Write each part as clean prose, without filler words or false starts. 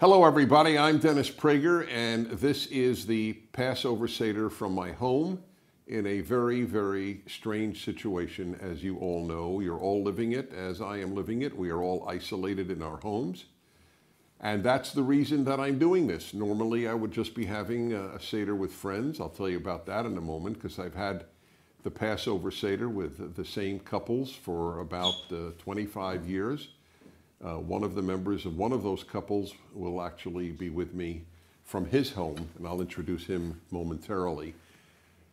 Hello everybody, I'm Dennis Prager, and this is the Passover Seder from my home in a very, very strange situation. As you all know, you're all living it as I am living it. We are all isolated in our homes. And that's the reason that I'm doing this. Normally I would just be having a Seder with friends. I'll tell you about that in a moment, because I've had the Passover Seder with the same couples for about 25 years. One of the members of one of those couples will actually be with me from his home, and I'll introduce him momentarily.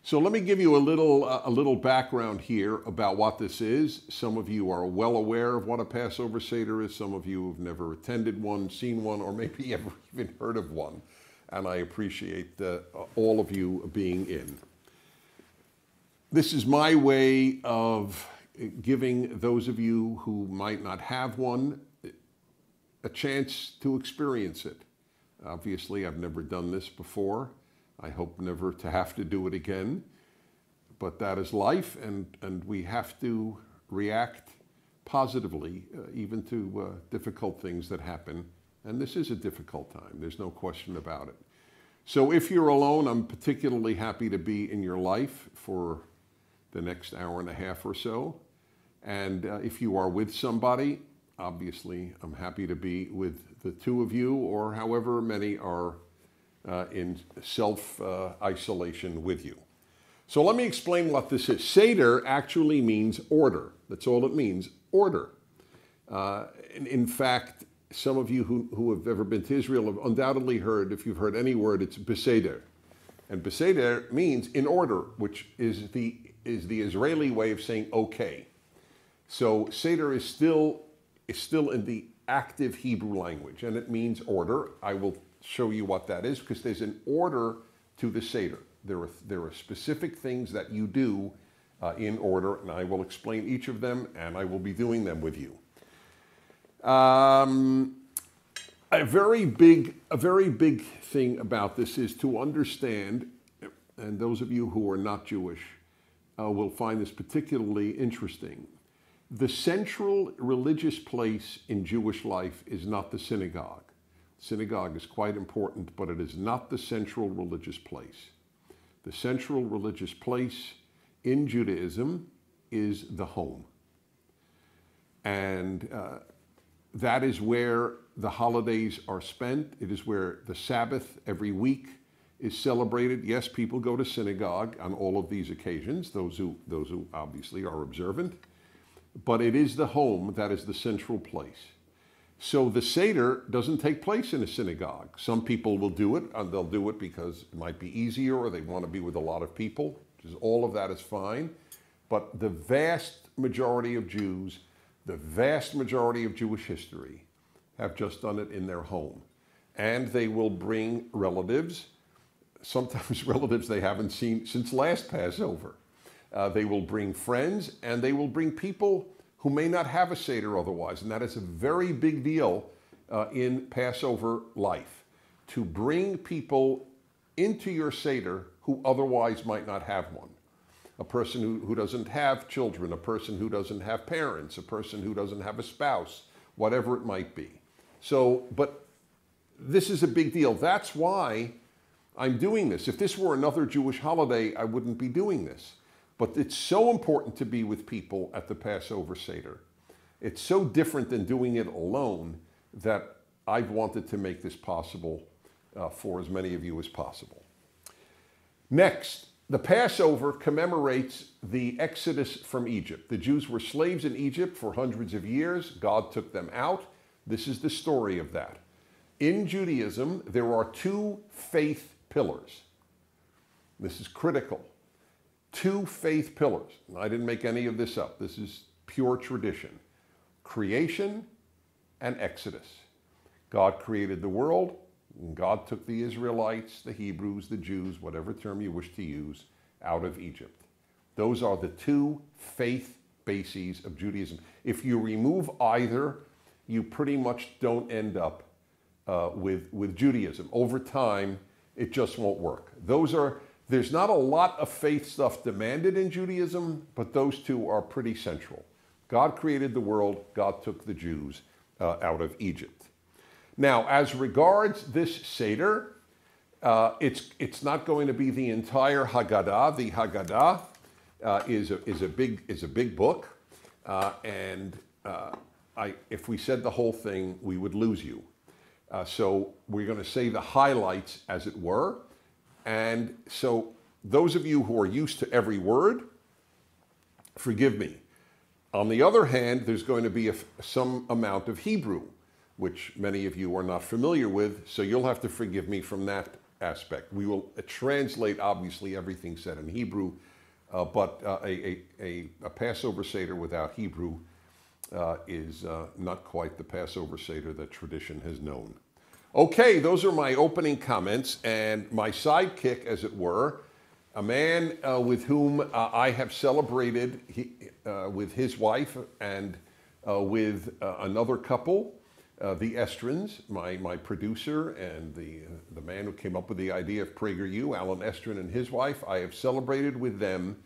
So let me give you a little background here about what this is. Some of you are well aware of what a Passover Seder is. Some of you have never attended one, seen one, or maybe ever even heard of one. And I appreciate all of you being in. This is my way of giving those of you who might not have one a chance to experience it. Obviously, I've never done this before. I hope never to have to do it again. But that is life, and we have to react positively, even to difficult things that happen. And this is a difficult time. There's no question about it. So if you're alone, I'm particularly happy to be in your life for the next hour and a half or so. And if you are with somebody, obviously, I'm happy to be with the two of you, or however many are in self-isolation with you. So let me explain what this is. Seder actually means order. That's all it means, order. In fact, some of you who have ever been to Israel have undoubtedly heard, if you've heard any word, it's beseder. And beseder means in order, which is the Israeli way of saying okay. So Seder is still in the active Hebrew language, and it means order. I will show you what that is, because there's an order to the Seder. There are specific things that you do in order, and I will explain each of them, and I will be doing them with you. A very big thing about this is to understand, and those of you who are not Jewish will find this particularly interesting. The central religious place in Jewish life is not the synagogue. Synagogue is quite important, but it is not the central religious place. The central religious place in Judaism is the home. And that is where the holidays are spent. It is where the Sabbath every week is celebrated. Yes, people go to synagogue on all of these occasions, those who obviously are observant. But it is the home that is the central place. So the Seder doesn't take place in a synagogue. Some people will do it, and they'll do it because it might be easier, or they want to be with a lot of people. All of that is fine. But the vast majority of Jews, the vast majority of Jewish history, have just done it in their home. And they will bring relatives, sometimes relatives they haven't seen since last Passover. They will bring friends, and they will bring people who may not have a Seder otherwise. And that is a very big deal in Passover life, to bring people into your Seder who otherwise might not have one. A person who doesn't have children, a person who doesn't have parents, a person who doesn't have a spouse, whatever it might be. So, but this is a big deal. That's why I'm doing this. If this were another Jewish holiday, I wouldn't be doing this. But it's so important to be with people at the Passover Seder. It's so different than doing it alone that I've wanted to make this possible for as many of you as possible. Next, the Passover commemorates the Exodus from Egypt. The Jews were slaves in Egypt for hundreds of years. God took them out. This is the story of that. In Judaism, there are two faith pillars. This is critical. Two faith pillars. I didn't make any of this up. This is pure tradition. Creation and Exodus. God created the world, and God took the Israelites, the Hebrews, the Jews, whatever term you wish to use, out of Egypt. Those are the two faith bases of Judaism. If you remove either, you pretty much don't end up with Judaism. Over time, it just won't work. There's not a lot of faith stuff demanded in Judaism, but those two are pretty central. God created the world. God took the Jews out of Egypt. Now, as regards this Seder, it's not going to be the entire Haggadah. The Haggadah is a big book, and if we said the whole thing, we would lose you. So we're going to say the highlights, as it were. And so those of you who are used to every word, forgive me. On the other hand, there's going to be some amount of Hebrew, which many of you are not familiar with, so you'll have to forgive me from that aspect. We will translate, obviously, everything said in Hebrew, but a Passover Seder without Hebrew is not quite the Passover Seder that tradition has known. Okay, those are my opening comments, and my sidekick, as it were, a man with whom I have celebrated with his wife and with another couple, the Estrins, my producer and the man who came up with the idea of PragerU, Alan Estrin and his wife. I have celebrated with them.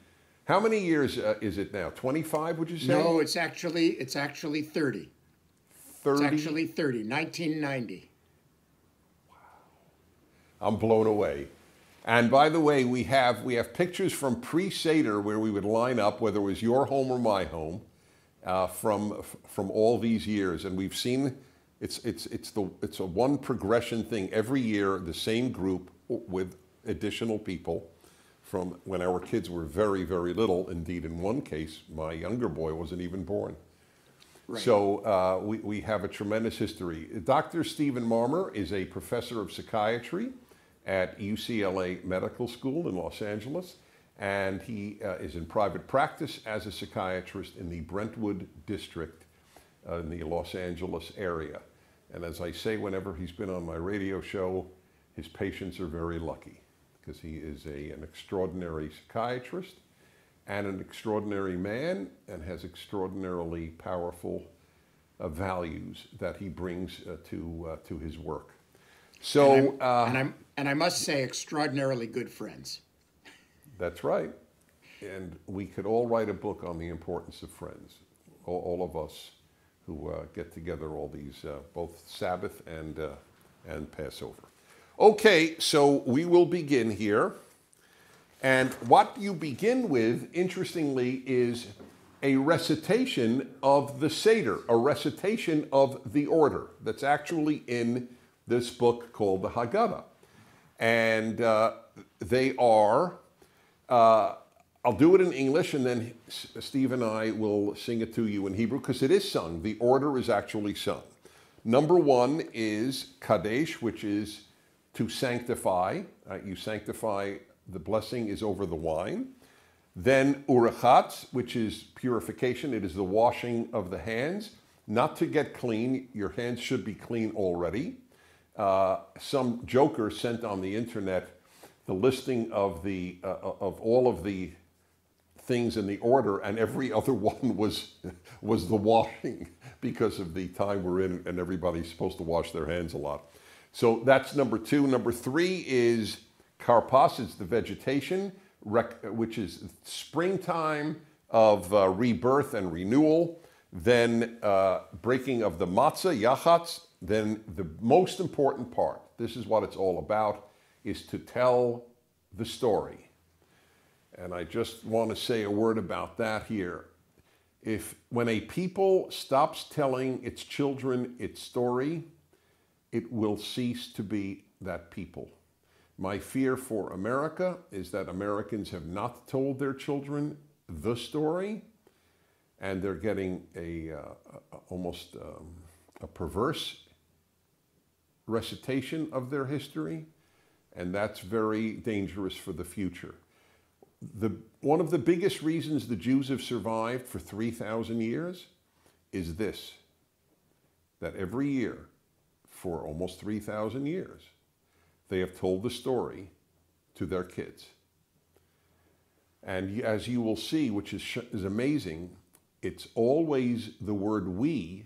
How many years is it now? 25, would you say? No, it's actually 30. 30? It's actually 30, 1990. Wow. I'm blown away. And by the way, we have pictures from pre-Seder where we would line up, whether it was your home or my home, from all these years, and we've seen it's a one progression thing every year. The same group with additional people from when our kids were very, very little. Indeed, in one case, my younger boy wasn't even born. Right. So we have a tremendous history. Dr. Stephen Marmer is a professor of psychiatry at UCLA Medical School in Los Angeles, and he is in private practice as a psychiatrist in the Brentwood district in the Los Angeles area. And as I say whenever he's been on my radio show, his patients are very lucky because he is an extraordinary psychiatrist and an extraordinary man and has extraordinarily powerful values that he brings to his work. So, and I must say, extraordinarily good friends. That's right. And we could all write a book on the importance of friends, all of us who get together all these, both Sabbath and Passover. Okay, so we will begin here. And what you begin with, interestingly, is a recitation of the Seder, a recitation of the order that's actually in this book called the Haggadah. And they are, I'll do it in English and then Steve and I will sing it to you in Hebrew because it is sung. The order is actually sung. Number one is Kadesh, which is to sanctify. You sanctify, the blessing is over the wine. Then Urachatz, which is purification. It is the washing of the hands. Not to get clean. Your hands should be clean already. Some joker sent on the internet the listing of all of the things in the order, and every other one was the washing because of the time we're in, and everybody's supposed to wash their hands a lot. So that's number two. Number three is Karpas. It's the vegetation, which is springtime of rebirth and renewal. Then breaking of the matzah, yachatz. Then the most important part, this is what it's all about, is to tell the story. And I just want to say a word about that here. When a people stops telling its children its story, it will cease to be that people. My fear for America is that Americans have not told their children the story, and they're getting almost a perverse recitation of their history, and that's very dangerous for the future. One of the biggest reasons the Jews have survived for 3,000 years is this, that every year for almost 3,000 years, they have told the story to their kids. And as you will see, which is amazing, it's always the word we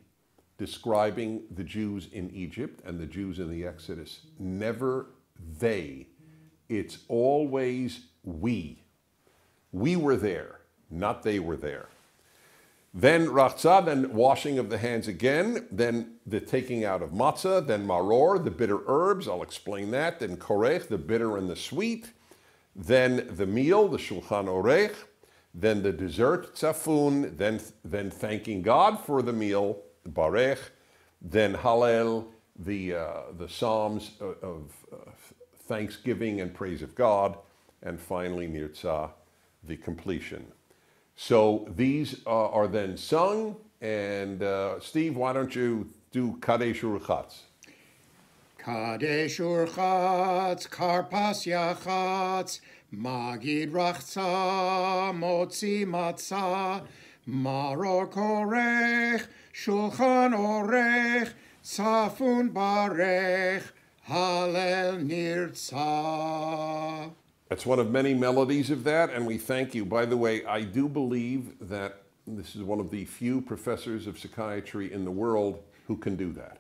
describing the Jews in Egypt and the Jews in the Exodus. Never they. It's always we. We were there, not they were there. Then rachza, then washing of the hands again, then the taking out of matzah, then maror, the bitter herbs, I'll explain that, then korech, the bitter and the sweet, then the meal, the shulchan orech, then the dessert, tzafun, then thanking God for the meal, barech, then hallel, the psalms of thanksgiving and praise of God, and finally nirtzah, the completion. So these are then sung, and Steve, why don't you do Kadesh Urchatz? Kadesh Urchatz, Karpas Yachatz, Magid Rachza, Motzi Matzah, Maror Korech, Shulchan Orech, Tzafun Barech, Hallel Nirtzah. That's one of many melodies of that, and we thank you. By the way, I do believe that this is one of the few professors of psychiatry in the world who can do that.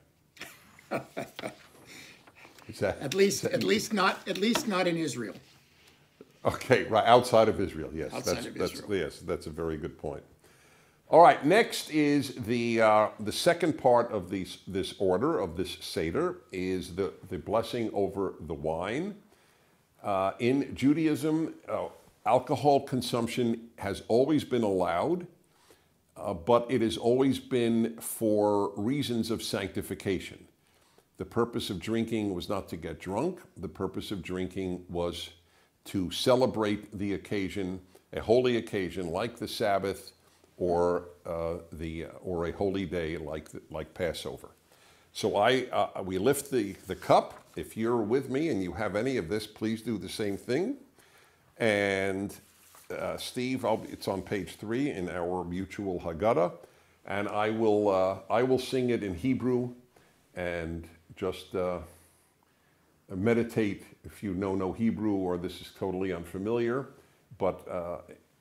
At least not in Israel. Okay, right, outside of Israel, yes. That's a very good point. All right, next is the second part of this order, of this Seder, is the blessing over the wine. In Judaism, alcohol consumption has always been allowed, but it has always been for reasons of sanctification. The purpose of drinking was not to get drunk. The purpose of drinking was to celebrate the occasion, a holy occasion like the Sabbath, or a holy day like Passover. So we lift the cup. If you're with me and you have any of this, please do the same thing. And Steve, it's on page 3 in our mutual Haggadah, and I will sing it in Hebrew, and just meditate if you know no Hebrew or this is totally unfamiliar. But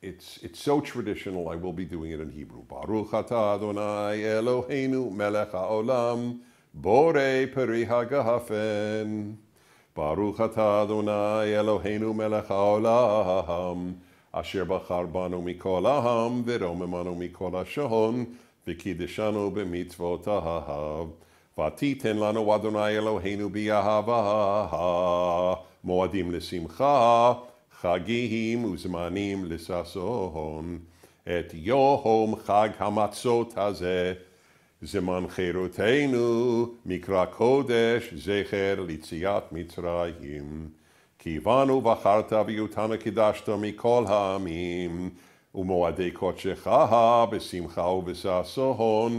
it's so traditional. I will be doing it in Hebrew. Baruch atah Adonai Eloheinu melech haolam. Borei peri hagafen, Baruch atah Adonai Eloheinu melech haolam, asher bachar banu mikol ha'am, v'romemanu mikol ha'shon, v'kiddeshanu b'mitzvotav, v'atiten lanu Adonai Eloheinu b'yahava, moadim l'simcha, chagim uzmanim l'sason, et yom chag hamatzot hazeh, Zeman Cheroteinu, Mikra Kodesh, Zecher, Litziat Mitzrayim. Kivanu v'charta v'yutana kidashta mikol ha'amim, u'moadei kodshecha, b'simcha u'b'sason,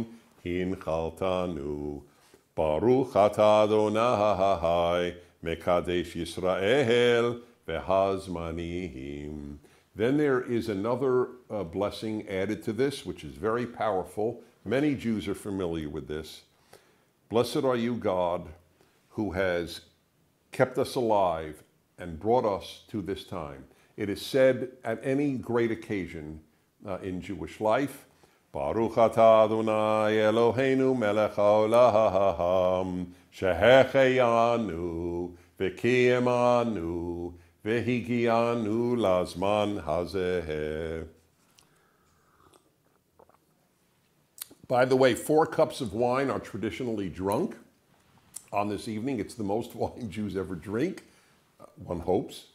hinchaltanu. Baruch atah Adonai, Mekadesh Yisrael, v'hazmanihim. Then there is another blessing added to this, which is very powerful. Many Jews are familiar with this. Blessed are you, God, who has kept us alive and brought us to this time. It is said at any great occasion in Jewish life, Baruch atah Adonai Eloheinu melech haolam, shehecheyanu, v'kiyemanu, v'higianu lazman hazeh. By the way, 4 cups of wine are traditionally drunk on this evening. It's the most wine Jews ever drink, one hopes.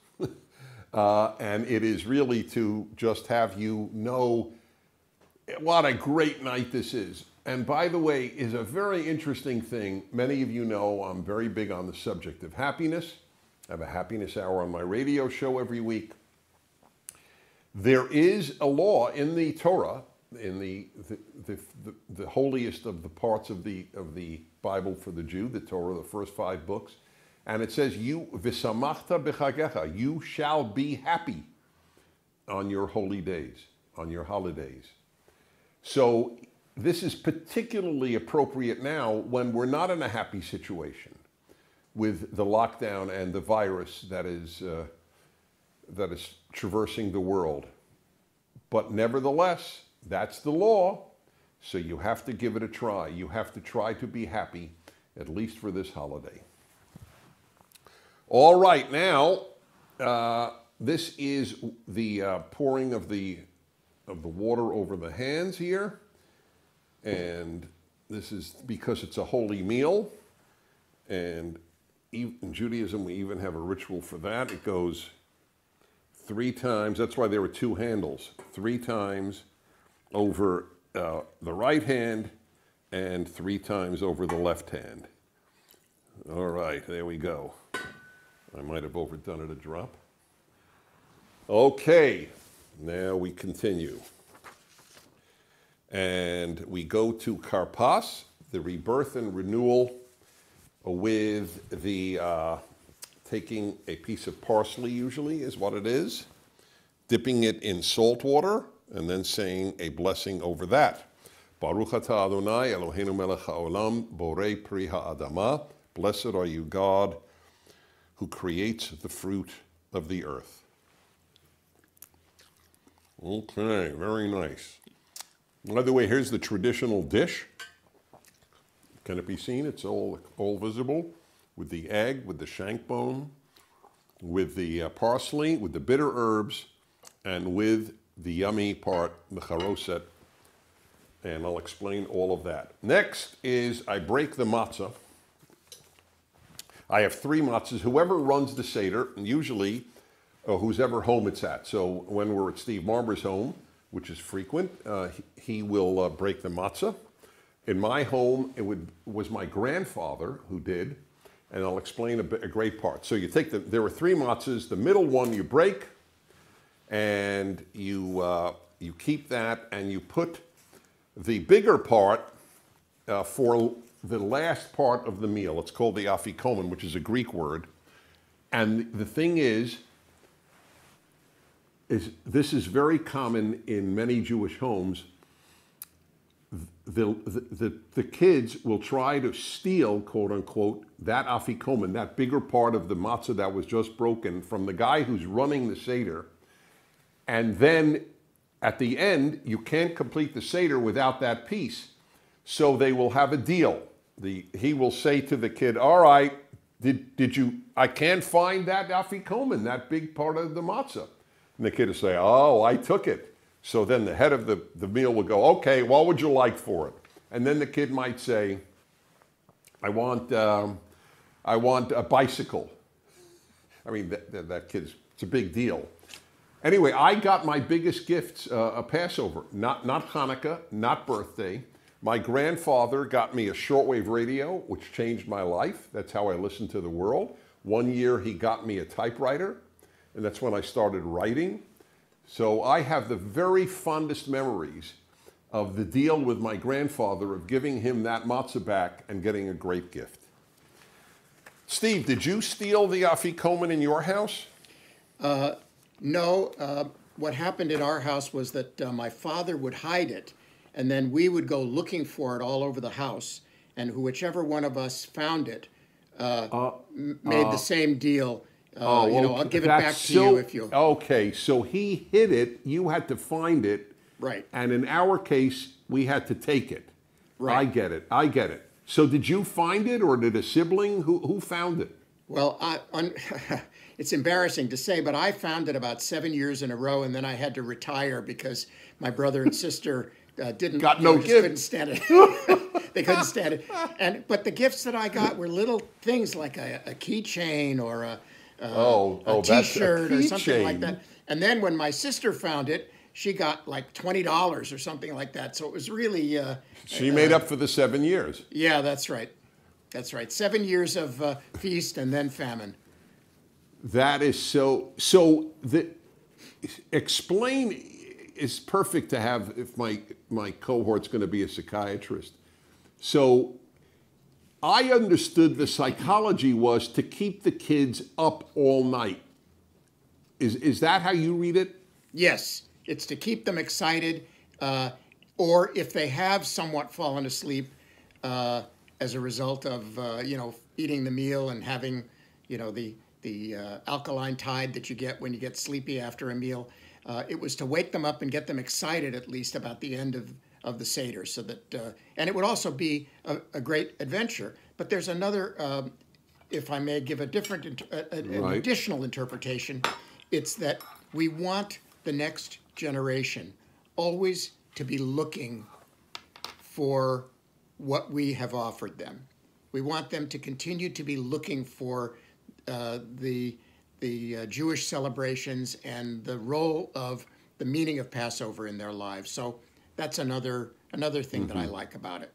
And it is really to just have you know what a great night this is. And by the way, is a very interesting thing. Many of you know I'm very big on the subject of happiness. I have a happiness hour on my radio show every week. There is a law in the Torah, in the holiest of the parts of the Bible for the Jew, the Torah, the first 5 books, and it says, "You v'samachta b'chagecha," you shall be happy on your holy days, on your holidays. So this is particularly appropriate now when we're not in a happy situation with the lockdown and the virus that is traversing the world. But nevertheless, that's the law, so you have to give it a try. You have to try to be happy, at least for this holiday. All right, now, this is the pouring of the water over the hands here. And this is because it's a holy meal. And in Judaism, we even have a ritual for that. It goes 3 times. That's why there were 2 handles. 3 times over the right hand and 3 times over the left hand. All right, there we go. I might have overdone it a drop. Okay, now we continue. And we go to Karpas, the rebirth and renewal, with the taking a piece of parsley, usually is what it is, dipping it in salt water, and then saying a blessing over that. Baruch atah Adonai Eloheinu melech haolam borei pri ha'adama. Blessed are you, God, who creates the fruit of the earth. Okay, very nice. By the way, here's the traditional dish. Can it be seen? It's all visible, with the egg, with the shank bone, with the parsley, with the bitter herbs, and with the yummy part, the charoset. And I'll explain all of that. Next is I break the matzah. I have 3 matzahs. Whoever runs the Seder, and usually who's ever home it's at. So when we're at Steve Marber's home, which is frequent, he will break the matzah. In my home, it was my grandfather who did, and I'll explain a great part. So you take there were 3 matzahs. The middle one you break, and you keep that, and you put the bigger part for the last part of the meal. It's called the afikomen, which is a Greek word. And the thing is this is very common in many Jewish homes. The kids will try to steal, quote unquote, that afikomen, that bigger part of the matzah that was just broken, from the guy who's running the Seder. And then at the end, you can't complete the Seder without that piece. So they will have a deal. He will say to the kid, all right, I can't find that afikomen, that big part of the matzah. And the kid will say, oh, I took it. So then the head of the meal will go, okay, what would you like for it? And then the kid might say, I want a bicycle. I mean, that kid's, it's a big deal. Anyway, I got my biggest gifts a Passover, not Hanukkah, not birthday. My grandfather got me a shortwave radio, which changed my life. That's how I listened to the world. One year he got me a typewriter, and that's when I started writing. So I have the very fondest memories of the deal with my grandfather of giving him that matzah back and getting a great gift. Steve, did you steal the afikomen in your house? No. What happened in our house was that my father would hide it, and then we would go looking for it all over the house, and whichever one of us found it made the same deal. I'll give it back to you if you... Okay, so he hid it, you had to find it. Right. And in our case, we had to take it. Right. I get it. So did you find it, or did a sibling? Who found it? Well, it's embarrassing to say, but I found it about 7 years in a row, and then I had to retire because my brother and sister couldn't stand it. They couldn't stand it. But the gifts that I got were little things like a keychain or a T-shirt or something like that. And then when my sister found it, she got like $20 or something like that. So it was really... she made up for the 7 years. Yeah, that's right. That's right. 7 years of feast and then famine. That is so... explain... It's perfect to have, if my cohort's going to be a psychiatrist. So I understood the psychology was to keep the kids up all night. Is that how you read it? Yes. It's to keep them excited, or if they have somewhat fallen asleep as a result of, eating the meal and having, the alkaline tide that you get when you get sleepy after a meal. It was to wake them up and get them excited, at least, about the end of the Seder. So that, and it would also be a great adventure. But there's another, if I may give a different, an additional interpretation. It's that we want the next generation always to be looking for what we have offered them. We want them to continue to be looking for the Jewish celebrations and the role of the meaning of Passover in their lives. So that's another thing that I like about it.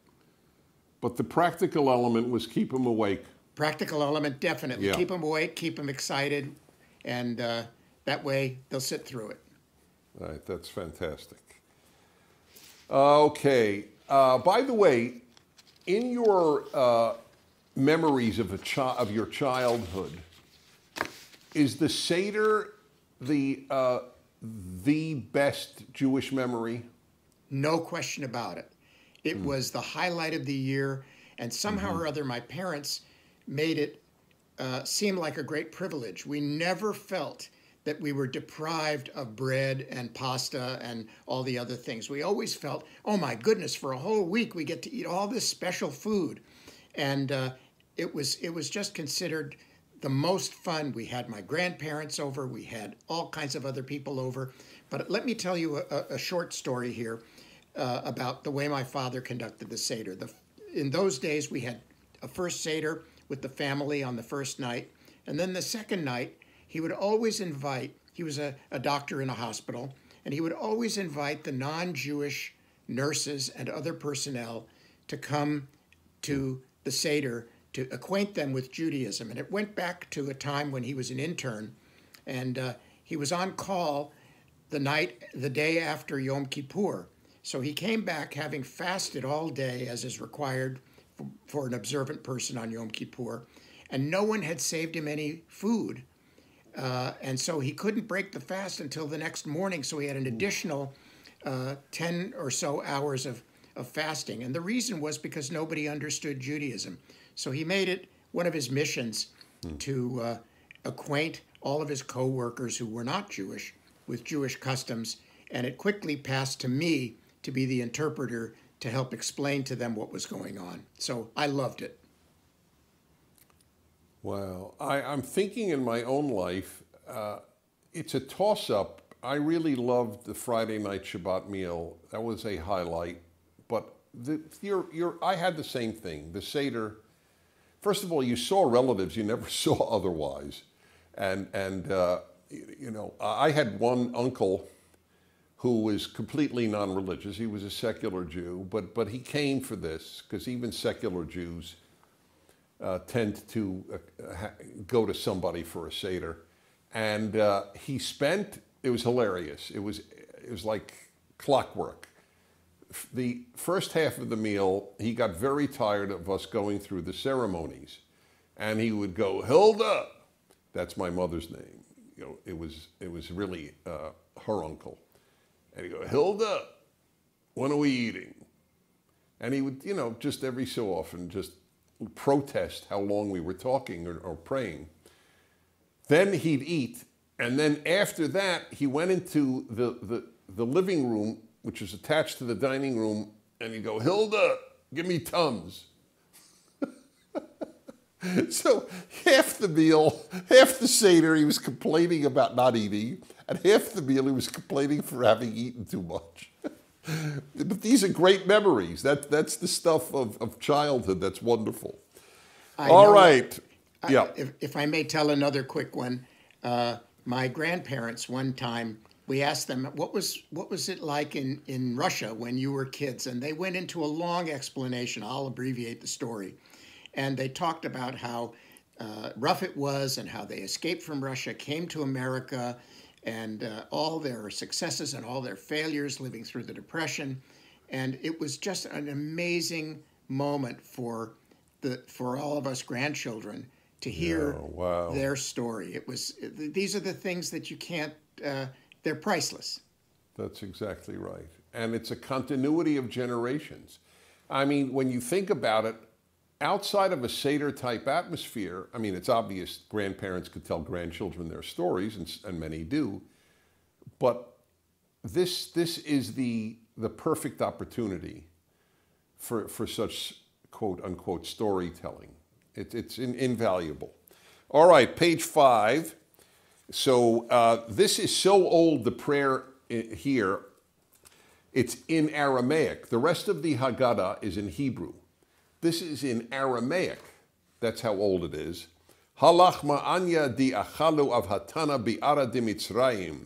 But the practical element was keep them awake. Practical element, definitely. Yeah. Keep them awake, keep them excited, and that way they'll sit through it. All right, that's fantastic. Okay. By the way, in your memories of your childhood, is the Seder the best Jewish memory? No question about it. It was the highlight of the year, and somehow or other my parents made it seem like a great privilege. We never felt that we were deprived of bread and pasta and all the other things. We always felt, oh my goodness, for a whole week we get to eat all this special food. And it was just considered the most fun. We had my grandparents over, we had all kinds of other people over. But let me tell you a short story here about the way my father conducted the Seder. In those days, we had a first Seder with the family on the first night. And then the second night, he would always invite, he was a doctor in a hospital, and he would always invite the non-Jewish nurses and other personnel to come to the Seder to acquaint them with Judaism. And it went back to a time when he was an intern, and he was on call the day after Yom Kippur. So he came back having fasted all day, as is required for an observant person on Yom Kippur, and no one had saved him any food. And so he couldn't break the fast until the next morning, so he had an additional 10 or so hours of fasting. And the reason was because nobody understood Judaism. So he made it one of his missions to acquaint all of his co-workers who were not Jewish with Jewish customs, and it quickly passed to me to be the interpreter to help explain to them what was going on. So I loved it. Wow. I'm thinking in my own life, it's a toss-up. I really loved the Friday night Shabbat meal. That was a highlight. But I had the same thing. The Seder, first of all, you saw relatives you never saw otherwise. And you know, I had one uncle who was completely non-religious. He was a secular Jew, but he came for this because even secular Jews tend to go to somebody for a Seder. And it was hilarious. It was like clockwork. The first half of the meal, he got very tired of us going through the ceremonies. And he would go, Hilda, that's my mother's name. You know, it was really her uncle. And he'd go, Hilda, when are we eating? And he would, you know, just every so often just protest how long we were talking or praying. Then he'd eat, and then after that, he went into the living room, which is attached to the dining room, and he'd go, Hilda, give me Tums. So half the meal, half the Seder, he was complaining about not eating, and half the meal he was complaining for having eaten too much. But these are great memories. That's the stuff of childhood that's wonderful. All right. Yeah. If I may tell another quick one, my grandparents one time, we asked them, what was it like in Russia when you were kids? And they went into a long explanation. I'll abbreviate the story. And they talked about how rough it was and how they escaped from Russia, came to America, and all their successes and all their failures living through the Depression. And it was just an amazing moment for all of us grandchildren to hear their story. These are the things that you can't, they're priceless. That's exactly right. And it's a continuity of generations. I mean, when you think about it, outside of a Seder type atmosphere, I mean, it's obvious grandparents could tell grandchildren their stories, and many do, but this is the perfect opportunity for such quote unquote storytelling. It's invaluable. All right, page 5. So this is so old, the prayer here. It's in Aramaic. The rest of the Haggadah is in Hebrew. This is in Aramaic. That's how old it is. Halach ma'anya di achalu av hatana bi'ara di Mitzrayim.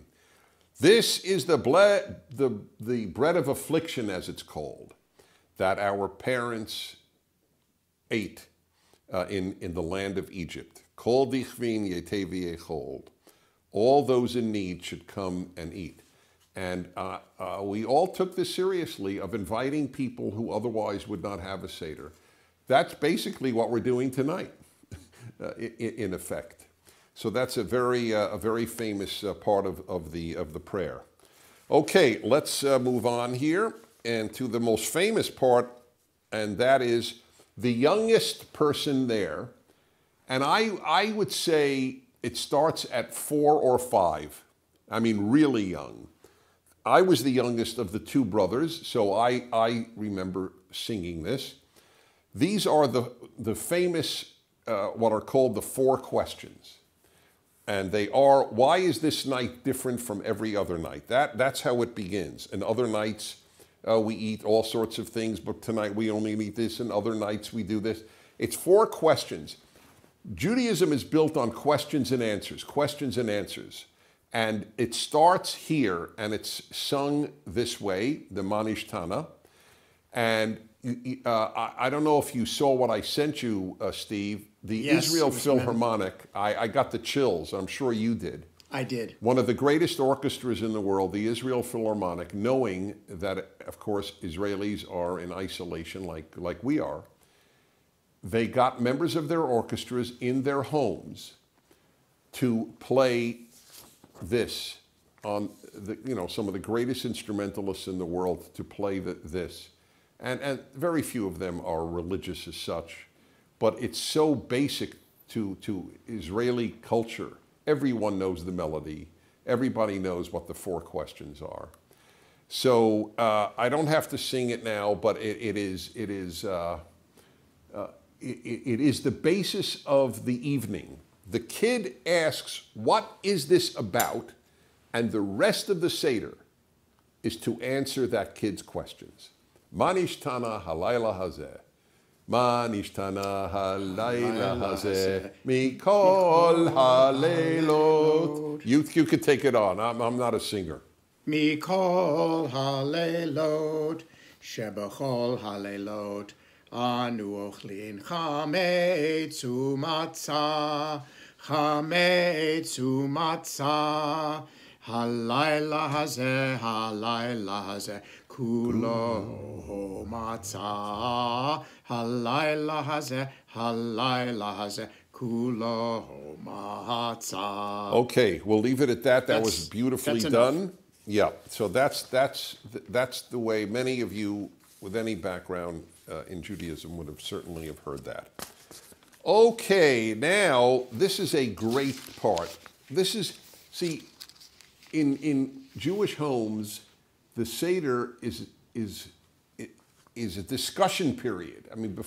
This is the bread of affliction, as it's called, that our parents ate in the land of Egypt. Kol dichvin yetevi echol. All those in need should come and eat. And we all took this seriously, of inviting people who otherwise would not have a Seder. That's basically what we're doing tonight, in effect. So that's a very famous part of the prayer. Okay, let's move on here and to the most famous part, and that is the youngest person there. And I would say it starts at 4 or 5. I mean, really young. I was the youngest of the 2 brothers, so I remember singing this. These are the famous, what are called the 4 questions. And they are, why is this night different from every other night? That's how it begins. And other nights we eat all sorts of things, but tonight we only eat this, and other nights we do this. It's 4 questions. Judaism is built on questions and answers, questions and answers. And it starts here, and it's sung this way, the Manishtana. And I don't know if you saw what I sent you, Steve. The Israel Philharmonic, I got the chills. I'm sure you did. I did. One of the greatest orchestras in the world, the Israel Philharmonic, knowing that, of course, Israelis are in isolation like we are. They got members of their orchestras in their homes to play this on some of the greatest instrumentalists in the world to play this. And very few of them are religious as such, but it's so basic to Israeli culture. Everyone knows the melody. Everybody knows what the 4 questions are. So I don't have to sing it now, but it is the basis of the evening. The kid asks, what is this about? And the rest of the Seder is to answer that kid's questions. Manishtana halayla hazeh. Manishtana halayla hazeh. Mikol haleilot. You could take it on. I'm not a singer. Mikol haleilot. Shebachol haleilot. Anu ochlin chametz umatzah. Chametz umatzah. Halayla hazeh, kulo matzah. Halayla hazeh, kulo matzah. Okay, we'll leave it at that. That was beautifully done. Yeah, so that's the way many of you with any background in Judaism would have certainly have heard that. Okay, now this is a great part. This is, see, in Jewish homes, the Seder is a discussion period. I mean,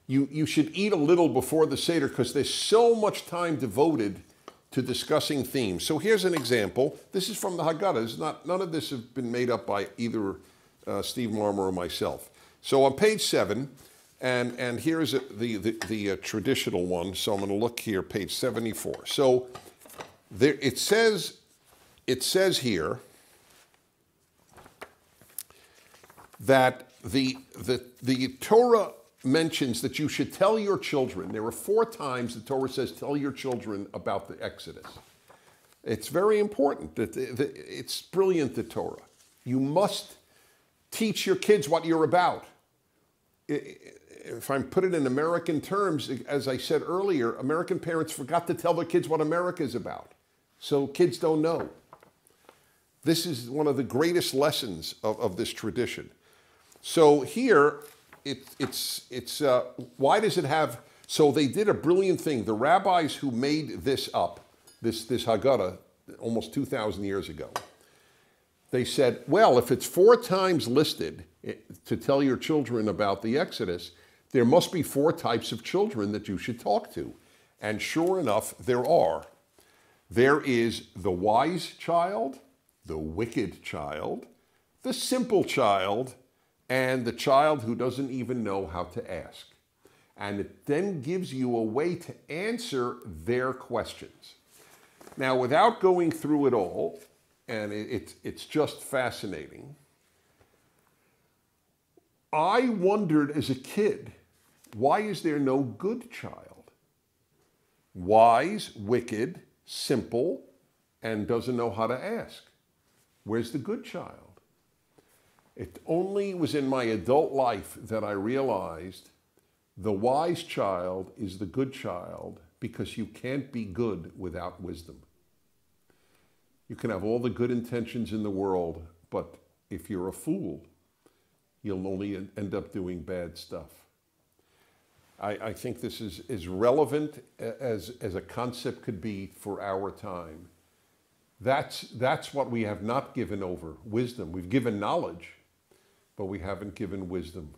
you should eat a little before the Seder because there's so much time devoted to discussing themes. So here's an example. This is from the Haggadah. None of this has been made up by either Steve Marmer or myself. So on page 7, and here's the traditional one. So I'm going to look here, page 74. So there it says here that the Torah mentions that you should tell your children. There are 4 times the Torah says tell your children about the Exodus. It's very important. It's brilliant, the Torah. You must teach your kids what you're about. If I put it in American terms, as I said earlier, American parents forgot to tell their kids what America is about. So kids don't know. This is one of the greatest lessons of this tradition. So here, it's why does it have, so they did a brilliant thing. The rabbis who made this up, this Haggadah, almost 2,000 years ago, they said, well, if it's 4 times listed to tell your children about the Exodus, there must be 4 types of children that you should talk to. And sure enough, there are. There is the wise child, the wicked child, the simple child and the child who doesn't even know how to ask. And it then gives you a way to answer their questions. Now, without going through it all, and it's just fascinating, I wondered as a kid, why is there no good child? Wise, wicked, simple, and doesn't know how to ask. Where's the good child? It only was in my adult life that I realized the wise child is the good child because you can't be good without wisdom. You can have all the good intentions in the world, but if you're a fool, you'll only end up doing bad stuff. I think this is as relevant as a concept could be for our time. That's what we have not given over, wisdom. We've given knowledge, but we haven't given wisdom.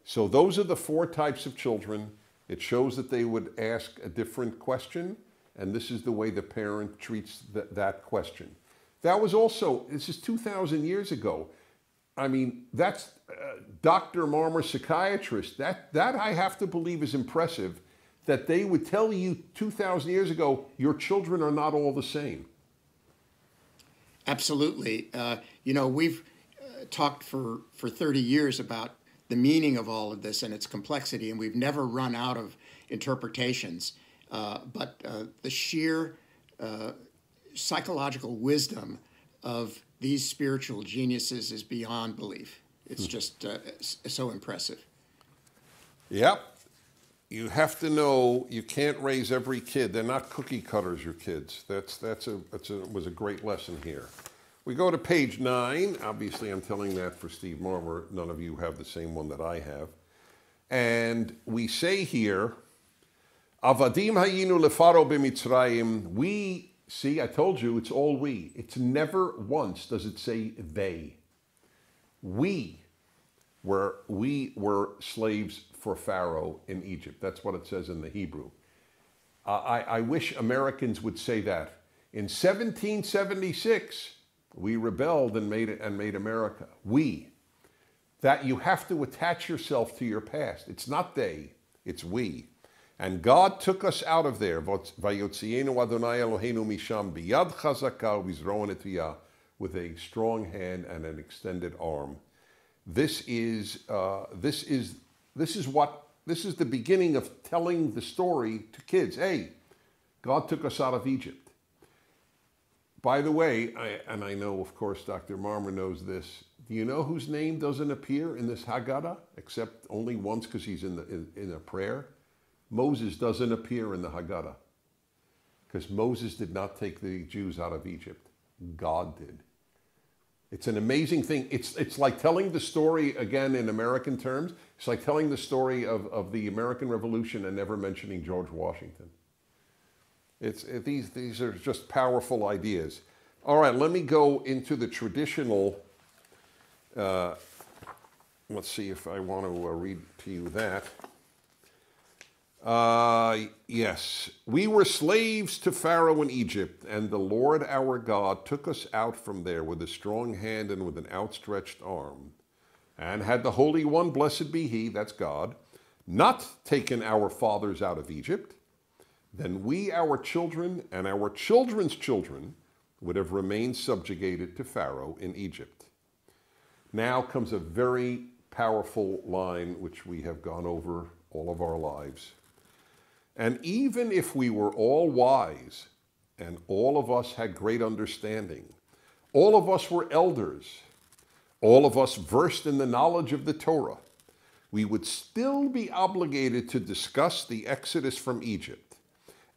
So those are the 4 types of children. It shows that they would ask a different question, and this is the way the parent treats that question. That was also, this is 2,000 years ago. I mean, that's Dr. Marmer, psychiatrist. That I have to believe is impressive, that they would tell you 2,000 years ago, your children are not all the same. Absolutely. We've talked for 30 years about the meaning of all of this and its complexity, and we've never run out of interpretations. But the sheer psychological wisdom of these spiritual geniuses is beyond belief. It's just so impressive. Yep. You have to know you can't raise every kid. They're not cookie cutters, your kids. That was a great lesson here. We go to page 9. Obviously, I'm telling that for Steve Marmer. None of you have the same one that I have. And we say here, Avadim hayinu lefaro b'mitzrayim. We, see, I told you, it's all we. It's never once does it say they. We were slaves for Pharaoh in Egypt. That's what it says in the Hebrew. I wish Americans would say that. In 1776, we rebelled and made America. We. That you have to attach yourself to your past. It's not they, it's we. And God took us out of there. Vayotzienu Adonai Eloheinu misham biyad chazaka u'bizroan etviyah, with a strong hand and an extended arm. This is the beginning of telling the story to kids. Hey, God took us out of Egypt. By the way, I know, of course, Dr. Marmer knows this. Do you know whose name doesn't appear in this Haggadah, except only once because he's in a prayer? Moses doesn't appear in the Haggadah because Moses did not take the Jews out of Egypt. God did. It's an amazing thing. It's like telling the story, again, in American terms. It's like telling the story of the American Revolution and never mentioning George Washington. These are just powerful ideas. All right, let me go into the traditional. Let's see if I want to read to you that. Yes. We were slaves to Pharaoh in Egypt, and the Lord our God took us out from there with a strong hand and with an outstretched arm. And had the Holy One, blessed be He, that's God, not taken our fathers out of Egypt, then we, our children, and our children's children would have remained subjugated to Pharaoh in Egypt. Now comes a very powerful line which we have gone over all of our lives. And even if we were all wise, and all of us had great understanding, all of us were elders, all of us versed in the knowledge of the Torah, we would still be obligated to discuss the Exodus from Egypt.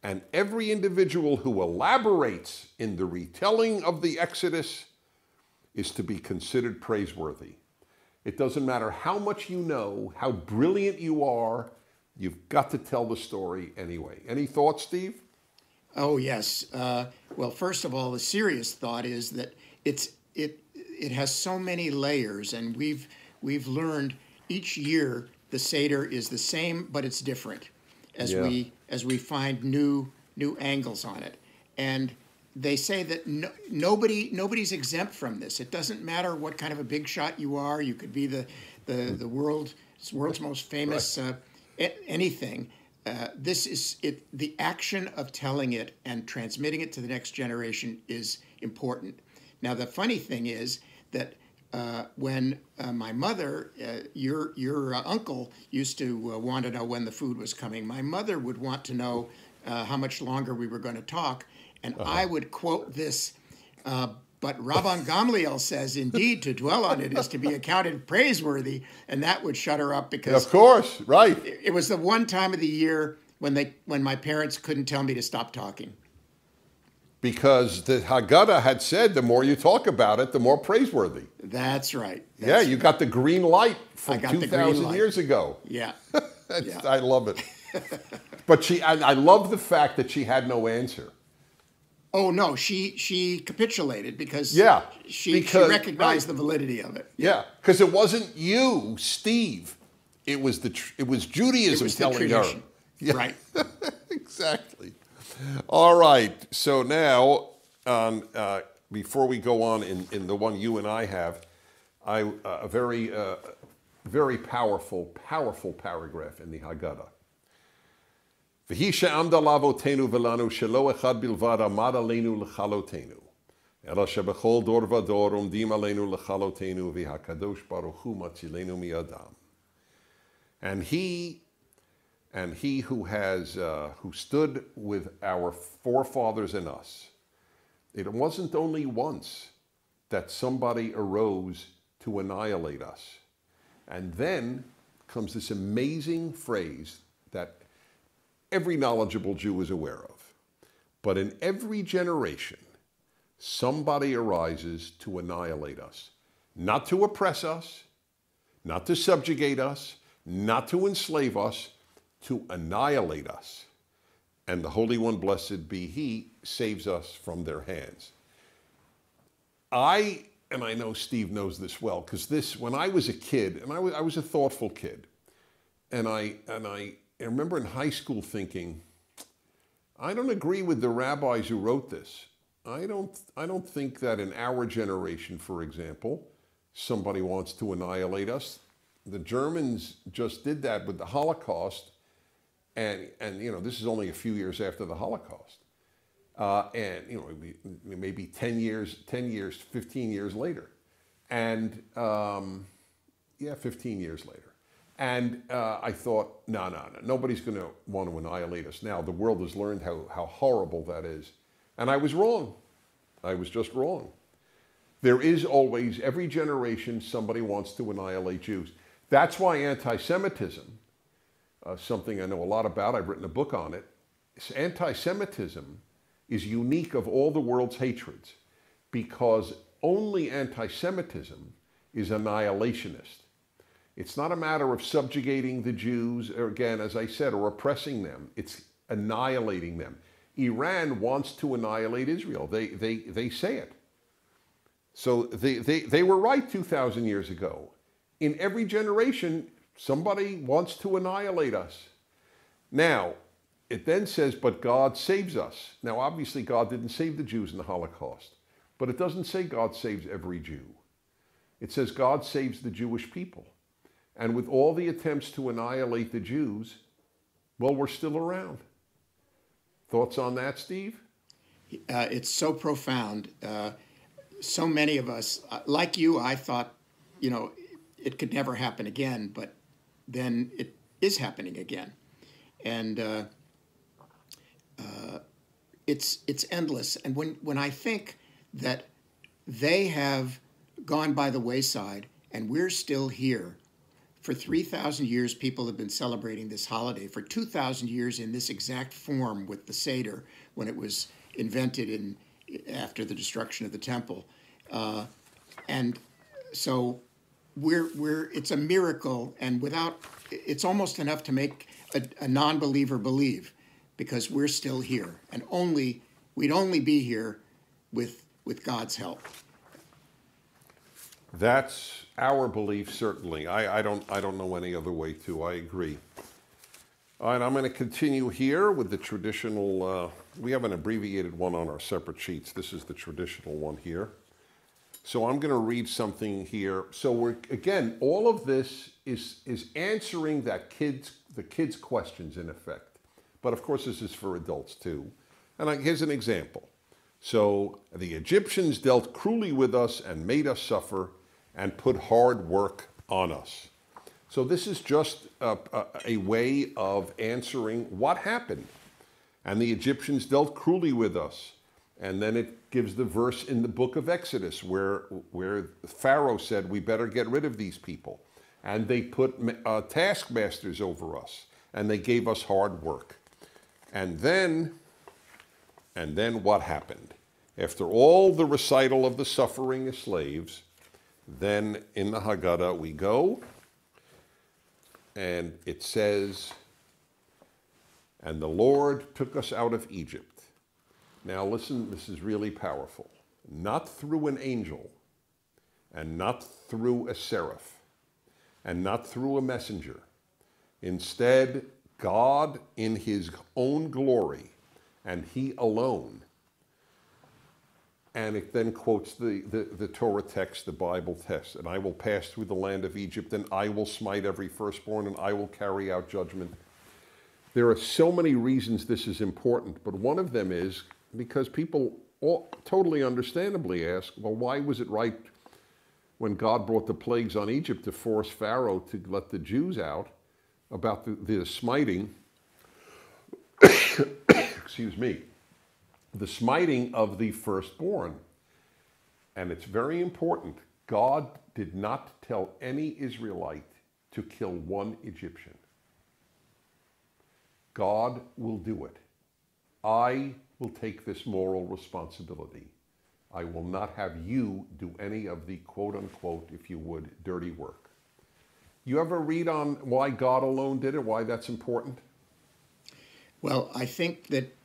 And every individual who elaborates in the retelling of the Exodus is to be considered praiseworthy. It doesn't matter how much you know, how brilliant you are, you've got to tell the story anyway. Any thoughts, Steve? Oh, yes. Well, first of all, the serious thought is that it has so many layers, and we've learned each year the Seder is the same, but it's different as we find new angles on it. And they say that nobody's exempt from this. It doesn't matter what kind of a big shot you are. You could be the world's most famous anything. This is it. The action of telling it and transmitting it to the next generation is important. Now, the funny thing is that when my mother, your uncle, used to want to know when the food was coming, my mother would want to know how much longer we were going to talk, and I would quote this. But Rabban Gamliel says, indeed, to dwell on it is to be accounted praiseworthy, and that would shut her up because, of course, right. It was the one time of the year when my parents couldn't tell me to stop talking. Because the Haggadah had said, the more you talk about it, the more praiseworthy. That's right. Yeah, you got the green light from 2,000 light. years ago. Yeah. I love it. But I love the fact that she had no answer. Oh, no, she capitulated because she recognized the validity of it. Yeah, because it wasn't you, Steve. It was Judaism telling her. Yeah. Right. Exactly. All right. So now, before we go on in the one you and I have, a very powerful paragraph in the Haggadah. V'hi she'amda lavotenu v'lanu shelo echad bilvad amad aleinu l'chalotenu. Ela shebechol dor v'dor umdim aleinu l'chalotenu v'hakadosh baruch hu matzilenu mi'adam. And he who stood with our forefathers and us, it wasn't only once that somebody arose to annihilate us. And then comes this amazing phrase that every knowledgeable Jew is aware of. But in every generation, somebody arises to annihilate us, not to oppress us, not to subjugate us, not to enslave us, to annihilate us. And the Holy One, blessed be He, saves us from their hands. I know Steve knows this well, because when I was a kid, and I was a thoughtful kid, and I remember in high school thinking, I don't agree with the rabbis who wrote this. I don't think that in our generation, for example, somebody wants to annihilate us. The Germans just did that with the Holocaust, and this is only a few years after the Holocaust, and maybe 10 years, 15 years later, and 15 years later. And I thought, no, nobody's going to want to annihilate us now. The world has learned how horrible that is. And I was wrong. I was just wrong. There is always, every generation, somebody wants to annihilate Jews. That's why anti-Semitism, something I know a lot about, I've written a book on it, anti-Semitism is unique of all the world's hatreds because only anti-Semitism is annihilationist. It's not a matter of subjugating the Jews, or again, as I said, or oppressing them. It's annihilating them. Iran wants to annihilate Israel. They say it. So they were right 2,000 years ago. In every generation, somebody wants to annihilate us. Now, it then says, but God saves us. Now, obviously, God didn't save the Jews in the Holocaust, but it doesn't say God saves every Jew. It says God saves the Jewish people. And with all the attempts to annihilate the Jews, well, we're still around. Thoughts on that, Steve? It's so profound. So many of us, like you, I thought, it could never happen again, but then it is happening again. And it's endless. And when I think that they have gone by the wayside and we're still here, for 3,000 years, people have been celebrating this holiday. For 2,000 years in this exact form with the Seder, when it was invented after the destruction of the temple. And so it's a miracle, and it's almost enough to make a non-believer believe, because we're still here, and we'd only be here with God's help. That's our belief, certainly. I don't know any other way, too. I agree. All right, I'm going to continue here with the traditional, we have an abbreviated one on our separate sheets. This is the traditional one here. So I'm going to read something here. So we're, again, all of this is answering the kids' questions in effect. But of course, this is for adults too. And here's an example. So the Egyptians dealt cruelly with us and made us suffer and put hard work on us. So this is just a way of answering what happened. And the Egyptians dealt cruelly with us. And then it gives the verse in the book of Exodus where Pharaoh said, we better get rid of these people. And they put taskmasters over us. And they gave us hard work. And then what happened? After all the recital of the suffering of slaves, then in the Haggadah we go, and it says, and the Lord took us out of Egypt. Now listen, this is really powerful. Not through an angel, and not through a seraph, and not through a messenger. Instead, God in his own glory, and he alone. And it then quotes the Torah text, the Bible text, and I will pass through the land of Egypt, and I will smite every firstborn, and I will carry out judgment. There are so many reasons this is important, but one of them is because people all totally understandably ask, well, why was it right when God brought the plagues on Egypt to force Pharaoh to let the Jews out about the smiting, excuse me, the smiting of the firstborn? And it's very important. God did not tell any Israelite to kill one Egyptian. God will do it. I will take this moral responsibility. I will not have you do any of the quote unquote, if you would, dirty work. You ever read on why God alone did it, why that's important? Well, I think that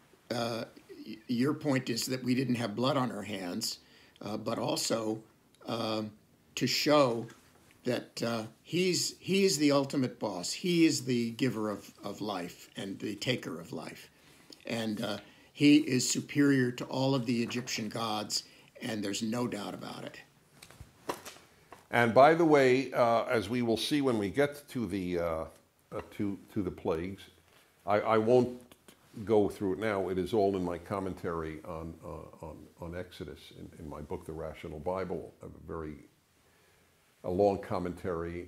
your point is that we didn't have blood on our hands, but also to show that he's the ultimate boss. He is the giver of life and the taker of life. And he is superior to all of the Egyptian gods, and there's no doubt about it. And by the way, as we will see when we get to the plagues, I won't go through it now. It is all in my commentary on Exodus in my book, The Rational Bible. A long commentary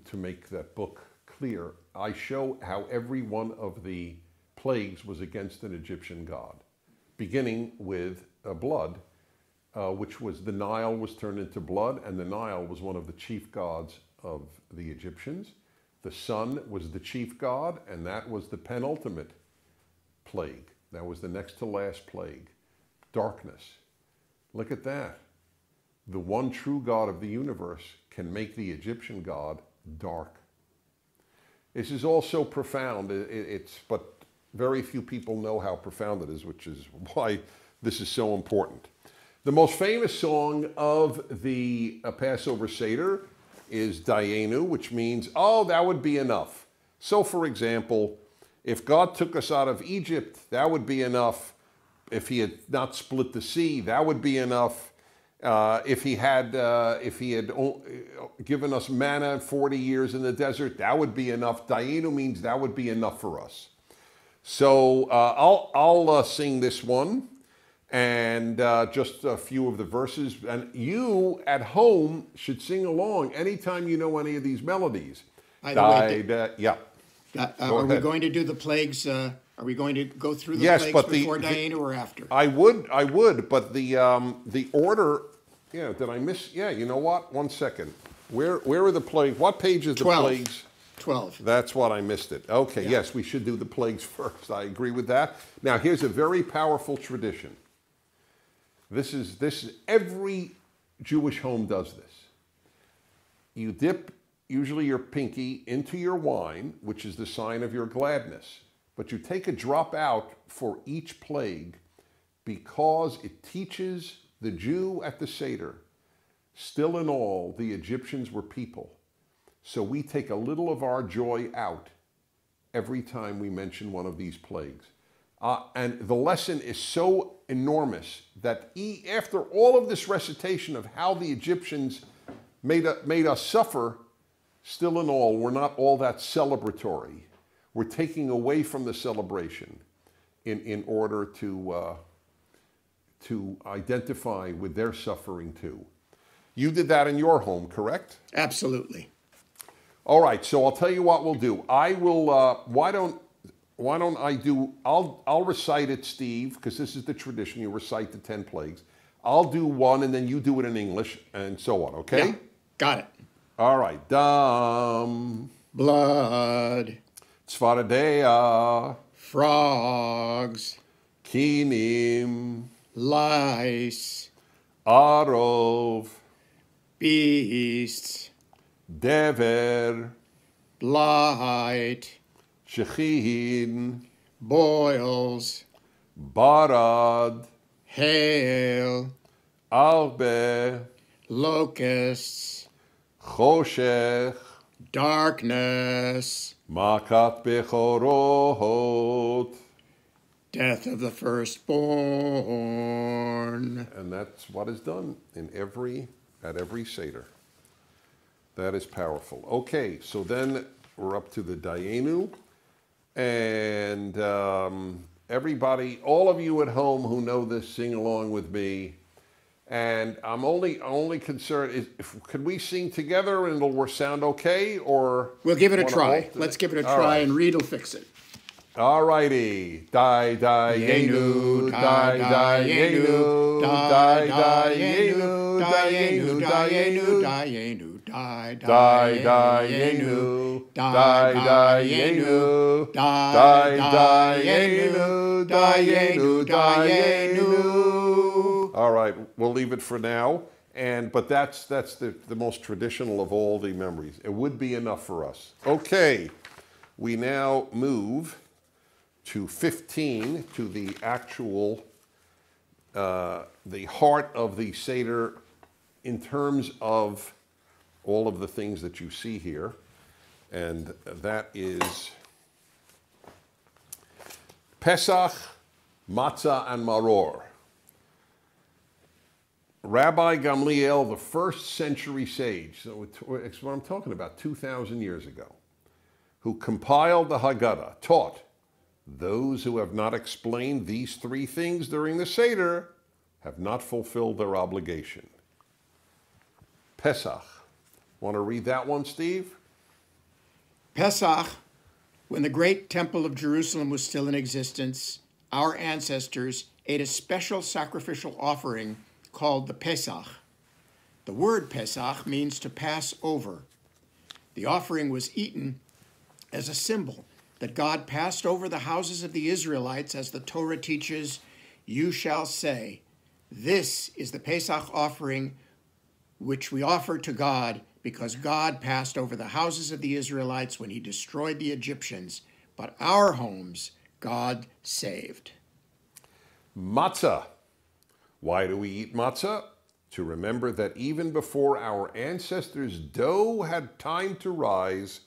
to make that book clear. I show how every one of the plagues was against an Egyptian god, beginning with blood, which was the Nile was turned into blood, and the Nile was one of the chief gods of the Egyptians. The sun was the chief god, and that was the penultimate plague. That was the next to last plague. Darkness. Look at that. The one true God of the universe can make the Egyptian god dark. This is all so profound, but very few people know how profound it is, which is why this is so important. The most famous song of the Passover Seder is Dayenu, which means, oh, that would be enough. So, for example, if God took us out of Egypt, that would be enough. If he had not split the sea, that would be enough. If he had given us manna 40 years in the desert, that would be enough. Dayenu means that would be enough for us. So I'll sing this one and just a few of the verses. And you at home should sing along anytime you know any of these melodies. By the way, yeah. Are we going to do the plagues? Are we going to go through the yes, plagues but before Dayenu or after? I would, but the order. Yeah, did I miss? Yeah, you know what? 1 second. Where are the plagues? What page is the 12. plagues? 12. That's what I missed it. Okay, Yeah. yes, we should do the plagues first. I agree with that. Now, here's a very powerful tradition. This is every Jewish home does this. You dip usually your pinky into your wine, which is the sign of your gladness. But you take a drop out for each plague because it teaches the Jew at the Seder, still in all, the Egyptians were people. So we take a little of our joy out every time we mention one of these plagues. And the lesson is so enormous that after all of this recitation of how the Egyptians made us suffer, still in all, we're not all that celebratory. We're taking away from the celebration in order to identify with their suffering too. You did that in your home, correct? Absolutely. All right, so I'll tell you what we'll do. I will, why don't I do, I'll recite it, Steve, because this is the tradition. You recite the 10 plagues. I'll do one, and then you do it in English, and so on, okay? Yeah, got it. All right. Dam. Blood. Tzvaradea. Frogs. Kinim. Lice. Arov. Beasts. Dever. Blight. Shechin. Boils. Barad. Hail. Arbe. Locusts. Choshech. Darkness. Makat bechorot. Death of the firstborn. And that's what is done at every Seder. That is powerful. Okay, so then we're up to the Dayenu. And everybody, all of you at home who know this, sing along with me. And I'm only concerned, could we sing together and it'll sound okay? Or we'll give it a try. Let's give it a try, and Reed will fix it. All righty. Dayenu, Dayenu, Dayenu, Dayenu, Dayenu, Dayenu, Dayenu, Dayenu, Dayenu, Dayenu. All right, we'll leave it for now. But that's the most traditional of all the memories. It would be enough for us. Okay, we now move to 15, to the actual, the heart of the Seder in terms of all of the things that you see here. And that is Pesach, Matzah, and Maror. Rabbi Gamliel, the first century sage, so it's what I'm talking about, 2,000 years ago, who compiled the Haggadah, taught, those who have not explained these three things during the Seder have not fulfilled their obligation. Pesach. Want to read that one, Steve? Pesach, when the great temple of Jerusalem was still in existence, our ancestors ate a special sacrificial offering called the Pesach. The word Pesach means to pass over. The offering was eaten as a symbol that God passed over the houses of the Israelites, as the Torah teaches, you shall say, this is the Pesach offering which we offer to God, because God passed over the houses of the Israelites when he destroyed the Egyptians, but our homes God saved. Matzah. Why do we eat matzah? To remember that even before our ancestors' dough had time to rise,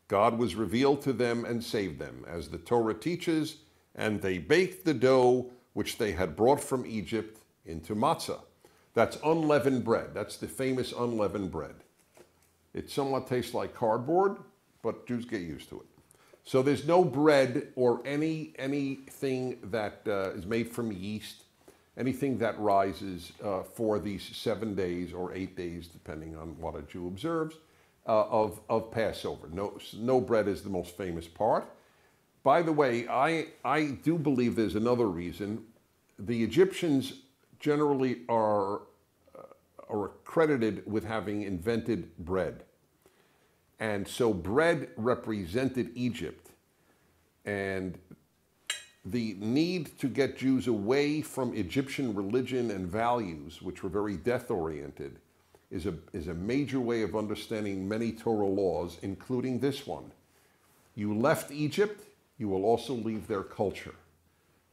God was revealed to them and saved them, as the Torah teaches, and they baked the dough which they had brought from Egypt into matzah. That's unleavened bread. That's the famous unleavened bread. It somewhat tastes like cardboard, but Jews get used to it. So there's no bread or anything that is made from yeast, anything that rises for these 7 days or 8 days, depending on what a Jew observes, of Passover. No bread is the most famous part. By the way, I do believe there's another reason. The Egyptians generally are credited with having invented bread. And so bread represented Egypt. And the need to get Jews away from Egyptian religion and values, which were very death-oriented, is a major way of understanding many Torah laws, including this one. You left Egypt, you will also leave their culture.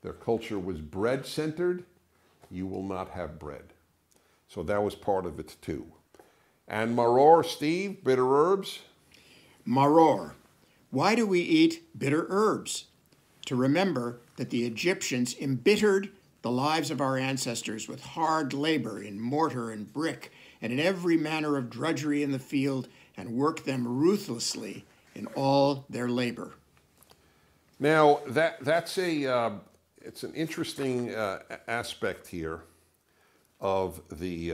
Their culture was bread-centered. You will not have bread. So that was part of it too. And maror, Steve, bitter herbs? Maror. Why do we eat bitter herbs? To remember that the Egyptians embittered the lives of our ancestors with hard labor in mortar and brick and in every manner of drudgery in the field, and worked them ruthlessly in all their labor. Now, that's it's an interesting aspect here of the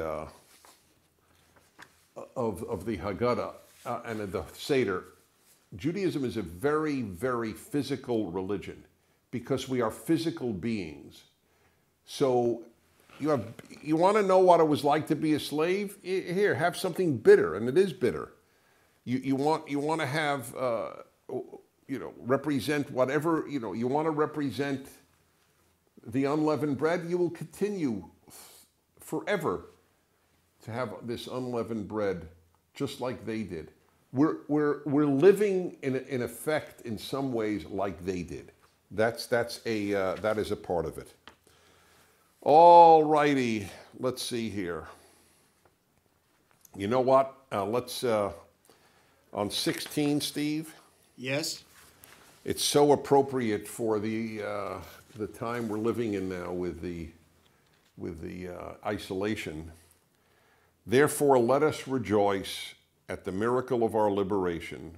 Haggadah and of the Seder. Judaism is a very, very physical religion because we are physical beings. So you want to know what it was like to be a slave? Here, have something bitter, and it is bitter. You want to have represent whatever you want to represent. The unleavened bread, you will continue forever to have this unleavened bread, just like they did. We're living in effect in some ways like they did. That is a part of it. All righty, let's see here. You know what? Let's on 16, Steve. Yes. It's so appropriate for the time we're living in now with the isolation. Therefore, let us rejoice at the miracle of our liberation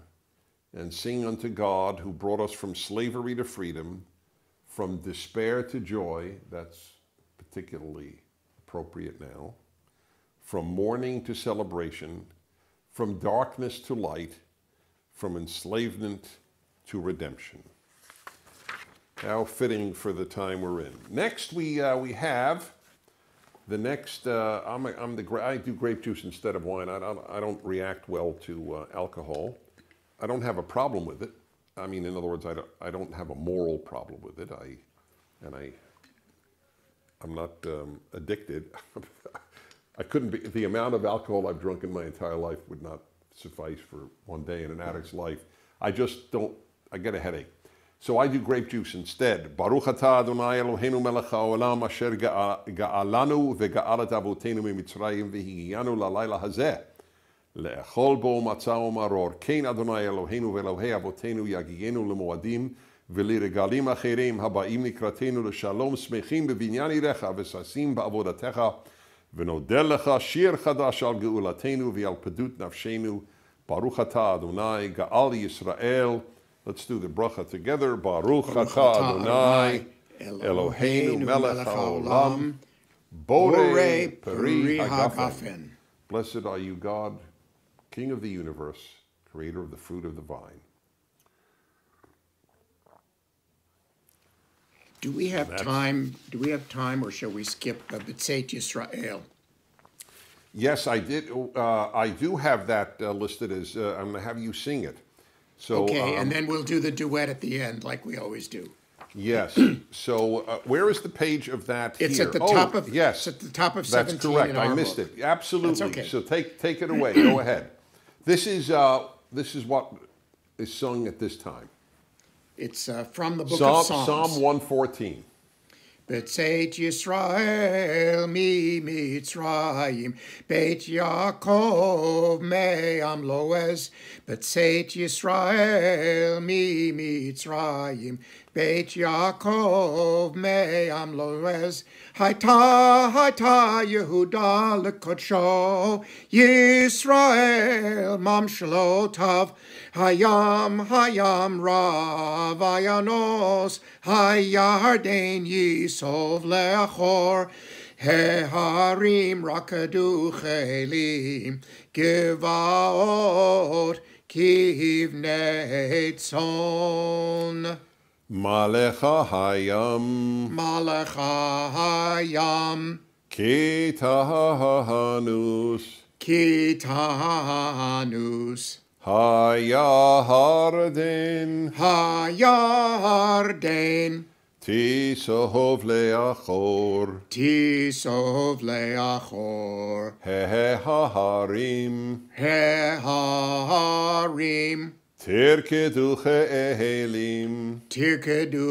and sing unto God who brought us from slavery to freedom, from despair to joy. That's particularly appropriate now. From mourning to celebration, from darkness to light, from enslavement to redemption. How fitting for the time we're in. Next, we have the next. I do grape juice instead of wine. I don't react well to alcohol. I don't have a problem with it. I mean, in other words, I don't have a moral problem with it. I'm not addicted. I couldn't be. The amount of alcohol I've drunk in my entire life would not suffice for one day in an addict's life. I just don't. I get a headache. So I do grape juice instead. Baruch atah Adonai Eloheinu melech haolam asher ga'alanu ve'ga'alat avotenu mimitzrayim v'higiyanu lalayla hazeh le'echol bo matzah u'maror kein Adonai Eloheinu ve'elohei avotenu yagiyenu lemoadim v'liregalim acherim haba'im nikratenu l'shalom smechim b'binyan irecha v'sasim ba'avodatecha v'nodel lecha shir chadash al ge'ulatenu v'al pedut nafshenu Baruch atah Adonai ga'al Yisrael. Let's do the bracha together. Baruch atah Adonai Eloheinu melech haolam borei peri hagafen. Blessed are you, God, King of the universe, creator of the fruit of the vine. Do we have time? Do we have time, or shall we skip B'tzeit Yisrael? Yes, I did. I do have that listed as. I'm going to have you sing it. So, okay, and then we'll do the duet at the end, like we always do. Yes. So, where is the page of that? It's here? At the top of. Yes, it's at the top of 17. That's correct. In our I missed book. it. Absolutely. That's okay. So take it away. Go ahead. This is what is sung at this time. It's from the book of Psalms. Psalm 114. B'tzeit Yisrael mi Mitzrayim, Beit Yaakov me'am loez. B'tzeit Yisrael mi Mitzrayim, Beit Yaakov me'am loez. Hayta Yehuda lekodsho, Yisrael mamshalotav. Hayam rav ayanos, Hayarden Yisov leachor, Heharim rakadu chelim, Givaot kivnei tzon. Malecha hayam, Kitahanus, Hayarden, Tisov leachor, Heharim, Tirkedu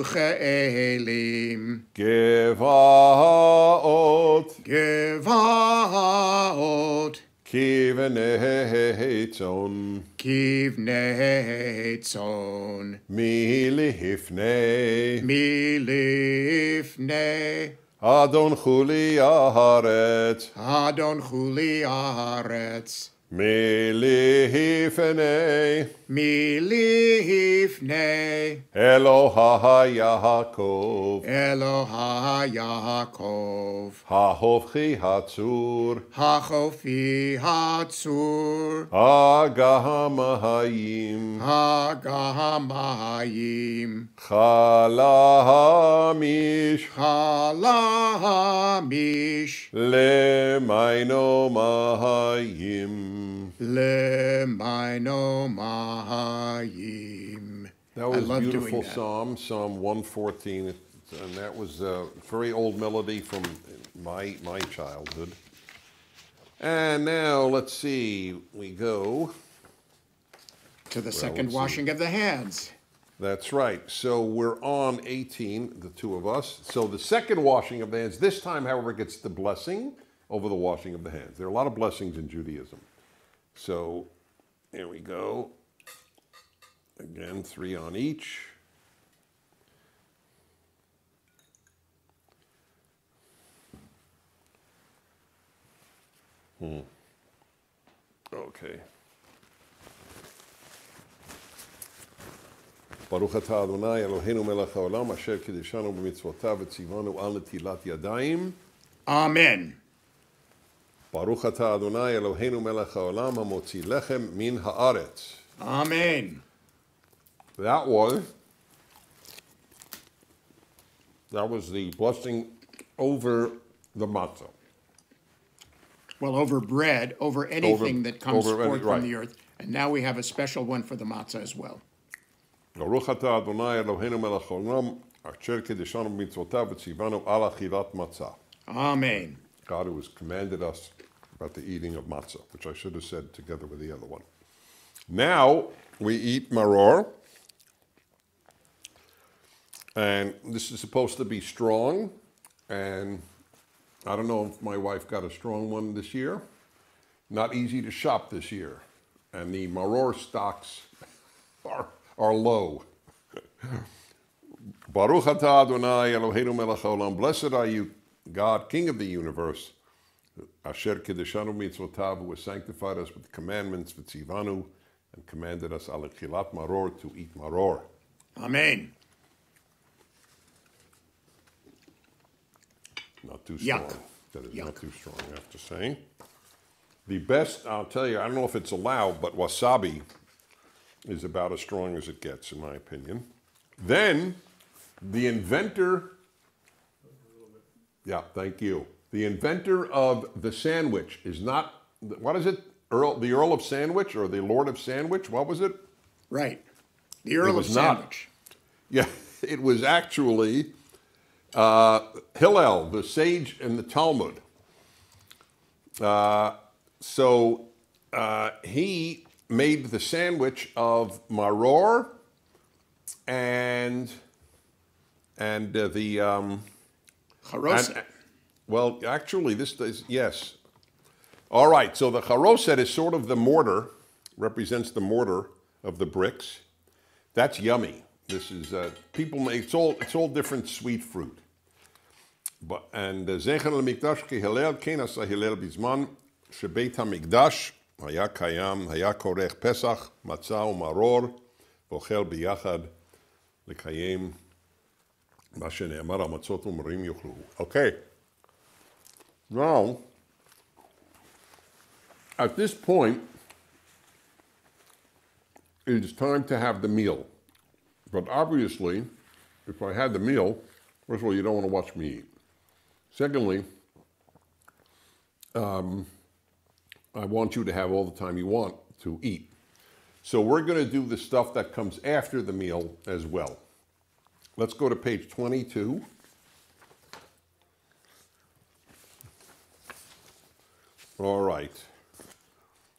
che'elim, Gevaot, Kivnei tzon. Kivnei tzon. Milifnei. Milifnei. Adon chuli haaretz. Adon chuli haaretz. Milifnei. Milifnei. Eloha Yaakov. Eloha Yaakov. Hahofchi hatzur. Hachofi hatzur. Agahamahayim. Hagamayim. Chalahamish. Halamish. Lemaino mahayim. Lemaino mahayim. That was I love beautiful doing that. psalm, Psalm 114, and that was a very old melody from my childhood. And now let's see, we go To the second let's washing of the hands. That's right. So we're on 18, the two of us. So the second washing of the hands, this time, however, gets the blessing over the washing of the hands. There are a lot of blessings in Judaism. So here we go. Again, 3 on each. Okay. ברוך אתה אדוני אלוהינו מלך העולם אשר קידשנו במצוותיו וציוונו על נטילת ידיים. Amen. ברוך אתה אדוני אלוהינו מלך העולם המוציא לחם מן הארץ. Amen. That was the blessing over the matzah. Well, over bread, over anything that comes forth from right. the earth. And now we have a special one for the matzah as well. ברוך אתה אדוני אלוהינו מלך העולם אשר קידשנו במצוותיו וציוונו על אכילת מצה. Amen. God who has commanded us about the eating of matzah, which I should have said together with the other one. Now we eat maror, and this is supposed to be strong, and I don't know if my wife got a strong one this year. Not easy to shop this year, and the maror stocks are low. Baruch atah Adonai Eloheinu melech haolam. Blessed are you, God, King of the universe, Asher Kiddushanu mitzvotav, who has sanctified us with commandments, v'tzivanu, and commanded us al achilat maror, to eat maror. Amen. Not too strong. Yuck. That is Yuck. not too strong, I have to say. The best, I'll tell you, I don't know if it's allowed, but wasabi is about as strong as it gets, in my opinion. Then, the inventor, yeah, thank you. The inventor of the sandwich is not, what is it? The Earl of Sandwich or the Lord of Sandwich? What was it? Right. The Earl of was not. Sandwich. Yeah, it was actually Hillel, the sage in the Talmud. He made the sandwich of maror and the Charoset. well, actually, this is, yes. All right, so the charoset is sort of the mortar, represents the mortar of the bricks. That's yummy. This is people make it's all different sweet fruit. But and zecher lemikdash ki Hillel kenas Hillel bizman shebeit hamikdash haya kayam haya korech pesach matzah umaror vochel biyachad lekayem ma shene'amar hamatzot u'marim yochlu. Okay. Now, at this point, it is time to have the meal. But obviously, if I had the meal, first of all, you don't want to watch me eat. Secondly, I want you to have all the time you want to eat. So we're going to do the stuff that comes after the meal as well. Let's go to page 22. All right.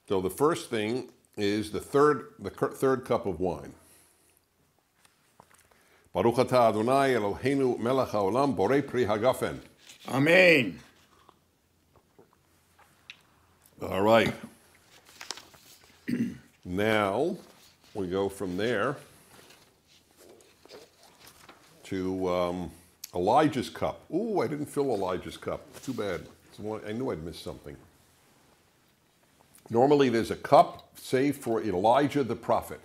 So the first thing is the third cup of wine. Baruch atah Adonai Eloheinu melech haolam borei pri hagafen. Amen. All right. Now we go from there to Elijah's cup. Ooh, I didn't fill Elijah's cup. Too bad. I knew I'd missed something. Normally there's a cup saved for Elijah the prophet,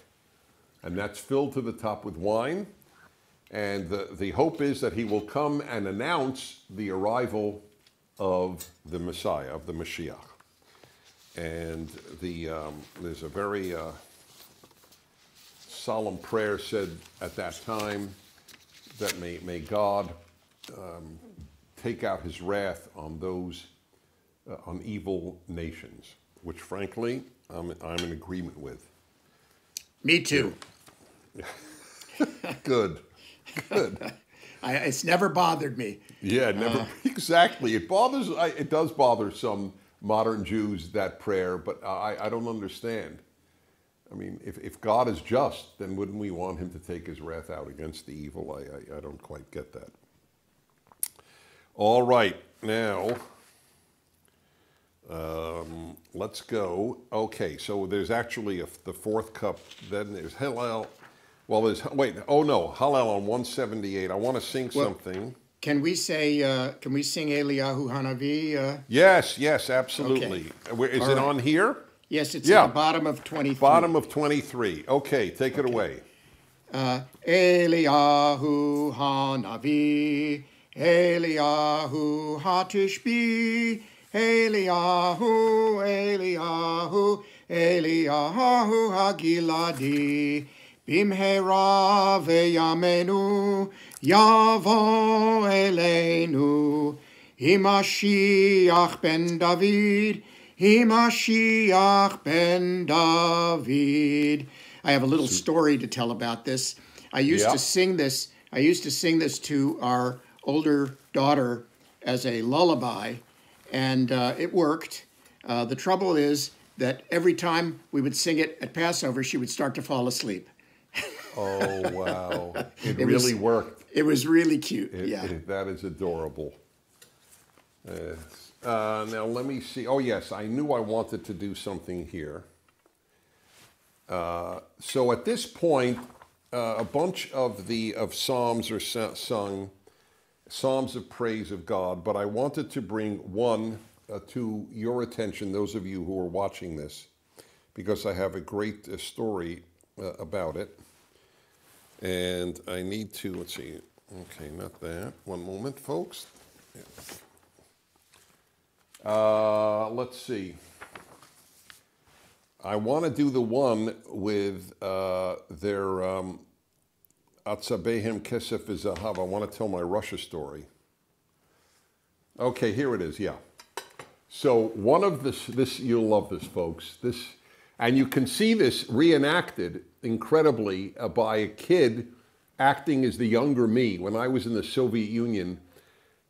and that's filled to the top with wine. And the hope is that he will come and announce the arrival of the Messiah, of the Mashiach. And there's a very solemn prayer said at that time that may God take out his wrath on those, on evil nations, which frankly, I'm in agreement with. Me too. Good, good. It's never bothered me. Yeah, never, exactly. It does bother some modern Jews, that prayer, but I don't understand. I mean, if God is just, then wouldn't we want him to take his wrath out against the evil? I don't quite get that. All right, now, let's go. Okay, so there's actually the fourth cup. Then there's Hallel. Well, Hallel on 178. I want to sing something. Can we sing Eliyahu Hanavi? Yes, absolutely. Okay. Is it on here? Yes, it's at the bottom of 23. Bottom of 23. Okay, take it away. Eliyahu Hanavi, Eliyahu Hatishbi, Eliyahu, Eliyahu, Eliyahu Hagiladi, Bimhera veyamenu, Yavo Eleinu, Himashiach ben David, Himashiach ben David. I have a little story to tell about this. I used to sing this. I used to sing this to our older daughter as a lullaby, and it worked. The trouble is that every time we would sing it at Passover, she would start to fall asleep. Oh, wow. It really worked. It was really cute, That is adorable. Now, let me see. Oh, yes, I knew I wanted to do something here. So at this point, a bunch of psalms are sung, psalms of praise of God, but I wanted to bring one to your attention, those of you who are watching this, because I have a great story about it. And I need to, let's see, okay, not that. One moment, folks. Let's see. I want to do the one with their Atzabehem Kesef V'Zahav. I want to tell my Russia story. Okay, here it is, yeah. So one of this you'll love this, folks. And you can see this reenacted incredibly by a kid acting as the younger me when I was in the Soviet Union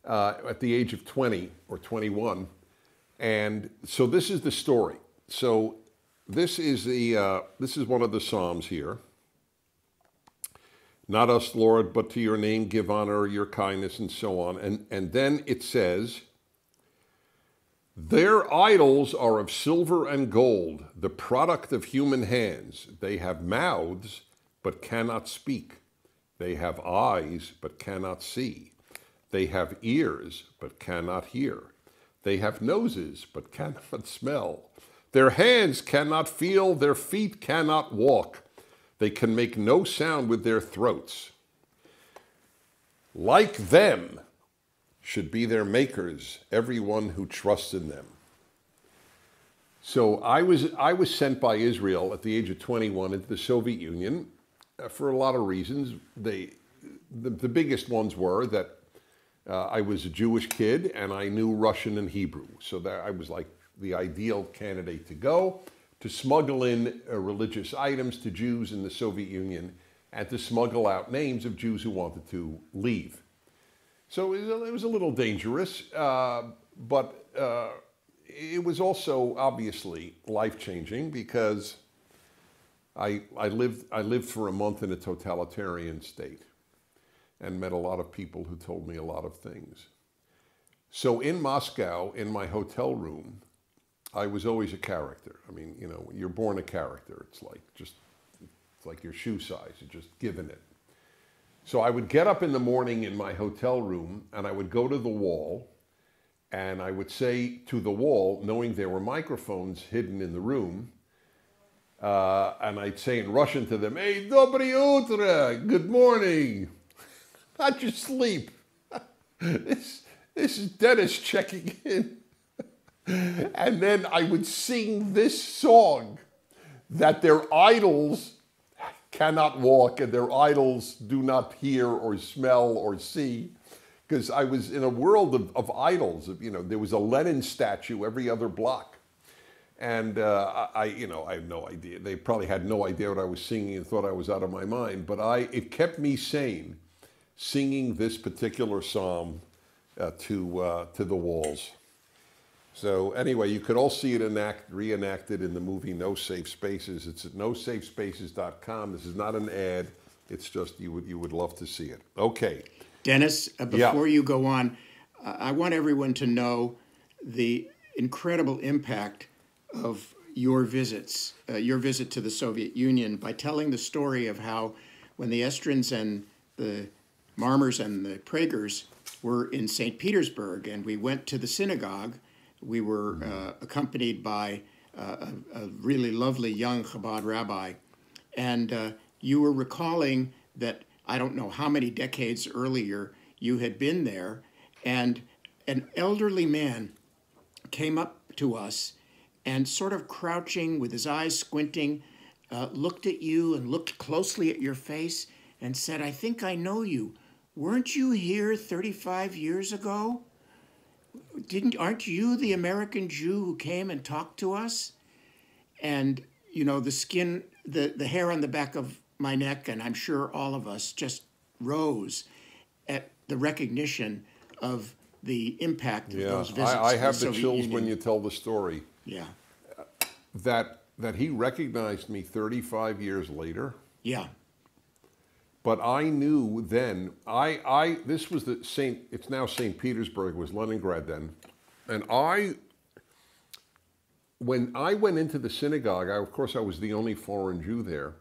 at the age of 20 or 21. And so this is the story. So this is one of the Psalms here. Not us, Lord, but to your name give honor, your kindness, and so on. And then it says, their idols are of silver and gold, the product of human hands. They have mouths, but cannot speak. They have eyes, but cannot see. They have ears, but cannot hear. They have noses, but cannot smell. Their hands cannot feel, their feet cannot walk. They can make no sound with their throats. Like them should be their makers, everyone who trusts in them. So I was sent by Israel at the age of 21 into the Soviet Union for a lot of reasons. The biggest ones were that I was a Jewish kid and I knew Russian and Hebrew. So that I was like the ideal candidate to go, to smuggle in religious items to Jews in the Soviet Union and to smuggle out names of Jews who wanted to leave. So it was a little dangerous, but it was also obviously life-changing because I lived for a month in a totalitarian state and met a lot of people who told me a lot of things. So in Moscow, in my hotel room, I was always a character. I mean, you know, you're born a character. It's like your shoe size. You're just given it. So I would get up in the morning in my hotel room and I would go to the wall and I would say to the wall, knowing there were microphones hidden in the room, and I'd say in Russian to them, "Hey, dobry utro, good morning." Not your sleep. This is Dennis checking in. And then I would sing this song that their idols cannot walk and their idols do not hear or smell or see. Because I was in a world of idols. You know, there was a Lenin statue every other block. And I have no idea. They probably had no idea what I was singing and thought I was out of my mind. But it kept me sane, singing this particular psalm to the walls. So anyway, you could all see it reenacted in the movie No Safe Spaces. It's at nosafespaces.com. This is not an ad. It's just you would love to see it. Okay. Dennis, before you go on, I want everyone to know the incredible impact of your visits, your visit to the Soviet Union, by telling the story of how when the Estrins and the Marmers and the Pragers were in St. Petersburg and we went to the synagogue, we were accompanied by a really lovely young Chabad rabbi. And you were recalling that I don't know how many decades earlier you had been there, and an elderly man came up to us and sort of crouching with his eyes squinting, looked at you and looked closely at your face and said, "I think I know you. Weren't you here 35 years ago? Aren't you the American Jew who came and talked to us?" And, you know, the hair on the back of my neck, and I'm sure all of us, just rose at the recognition of the impact of those visits. I have the Soviet chills Union. when you tell the story. Yeah. That he recognized me 35 years later. Yeah. But I knew then, this was it's now St. Petersburg, it was Leningrad then. And when I went into the synagogue, of course I was the only foreign Jew there.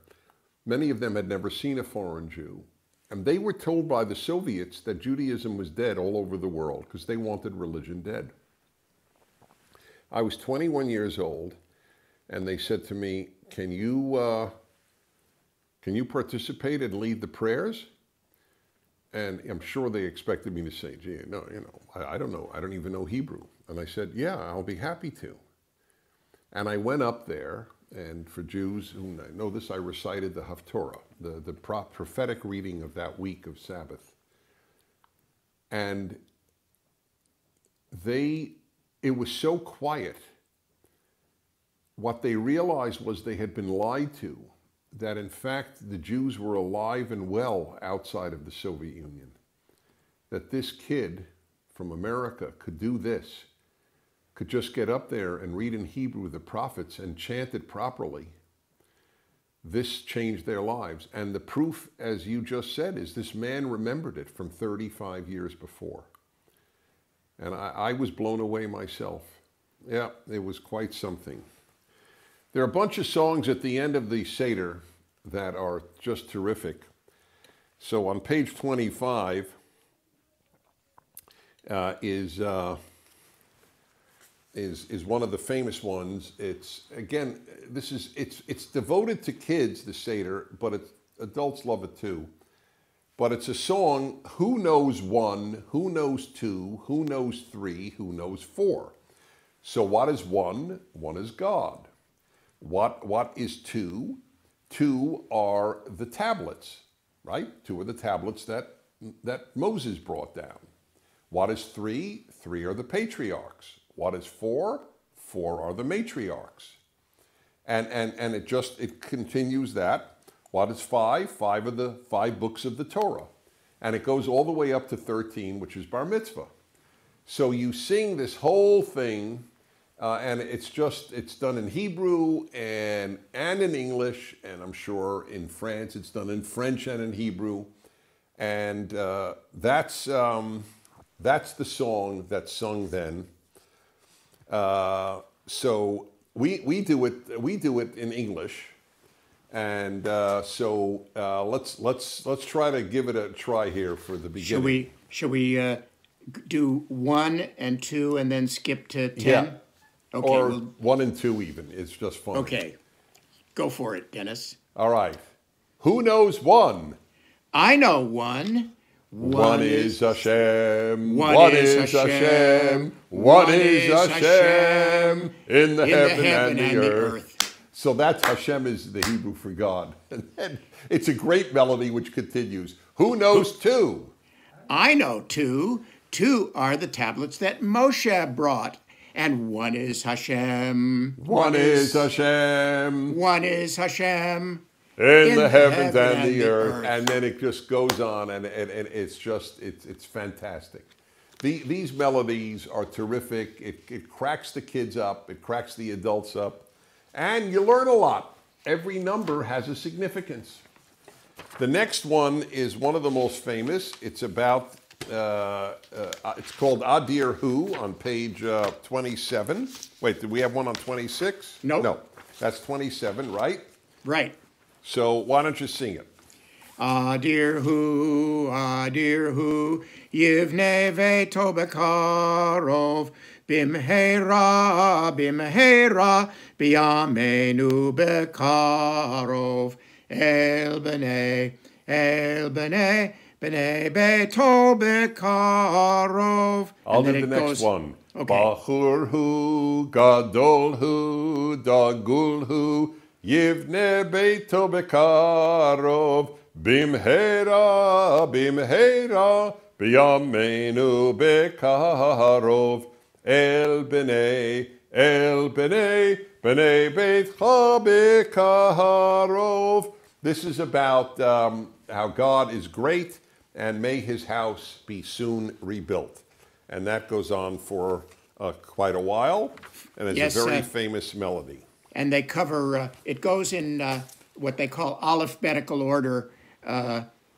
Many of them had never seen a foreign Jew. And they were told by the Soviets that Judaism was dead all over the world because they wanted religion dead. I was 21 years old, and they said to me, can you participate and lead the prayers? And I'm sure they expected me to say, gee, no, I don't know. I don't even know Hebrew. And I said, yeah, I'll be happy to. And I went up there, and for Jews who know this, I recited the Haftorah, the prophetic reading of that week of Sabbath. And it was so quiet. What they realized was they had been lied to, that in fact the Jews were alive and well outside of the Soviet Union. That this kid from America could do this, could just get up there and read in Hebrew the prophets and chant it properly. This changed their lives. And the proof, as you just said, is this man remembered it from 35 years before. And I was blown away myself. Yeah, it was quite something. There are a bunch of songs at the end of the Seder that are just terrific. So on page 25 is one of the famous ones. It's again, it's devoted to kids, the Seder, but adults love it too. But it's a song, who knows one, who knows two, who knows three, who knows four. So what is one? One is God. What is two? Two are the tablets, right? Two are the tablets that Moses brought down. What is three? Three are the patriarchs. What is four? Four are the matriarchs. And it continues that. What is five? Five are the 5 books of the Torah. And it goes all the way up to 13, which is bar mitzvah. So you sing this whole thing, and it's done in Hebrew and in English, and I'm sure in France it's done in French and in Hebrew. And that's the song that's sung then. So we do it in English, and let's try to give it a try here for the beginning. Should we do 1 and 2 and then skip to 10? Yeah. Okay. Or 1 and 2 even. It's just fun. Okay. Go for it, Dennis. All right. Who knows 1? I know 1. One is Hashem. One is Hashem. One is Hashem in the heaven and the earth. So that's Hashem is the Hebrew for God. And then it's a great melody which continues. Who knows 2? I know 2. 2 are the tablets that Moshe brought. And 1 is Hashem. One is Hashem. One is Hashem. In the heavens and the earth. And then it just goes on, and it's just, it's fantastic. These melodies are terrific. It cracks the kids up. It cracks the adults up. And you learn a lot. Every number has a significance. The next one is one of the most famous. It's about, it's called Adir Hu on page 27. Wait, did we have one on 26? Nope. No, that's 27, right? Right. So why don't you sing it? Adir Hu, Yivne Veto Bekarov, Bimheira, Biyamenu Bekarov, El B'nei Beto Bekarov. I'll do the next one. Okay. Bachur Hu, Gadol Hu, Dagul Hu, Yivne Beito Bekarov, Bimheira, Biyamenu Bekarov, El B'nei Beitcha Bekarov. This is about how God is great and may his house be soon rebuilt. And that goes on for quite a while, and it's a very famous melody. And they cover, it goes in what they call alphabetical order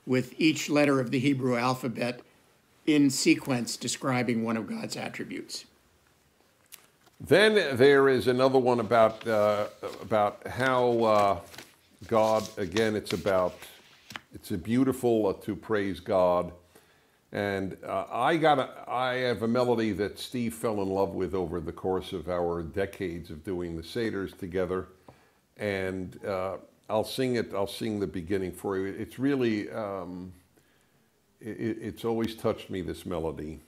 with each letter of the Hebrew alphabet in sequence describing one of God's attributes. Then there is another one about how God, again, it's a beautiful to praise God. And I have a melody that Steve fell in love with over the course of our decades of doing the Seders together. And I'll sing the beginning for you. It's really, it's always touched me, this melody.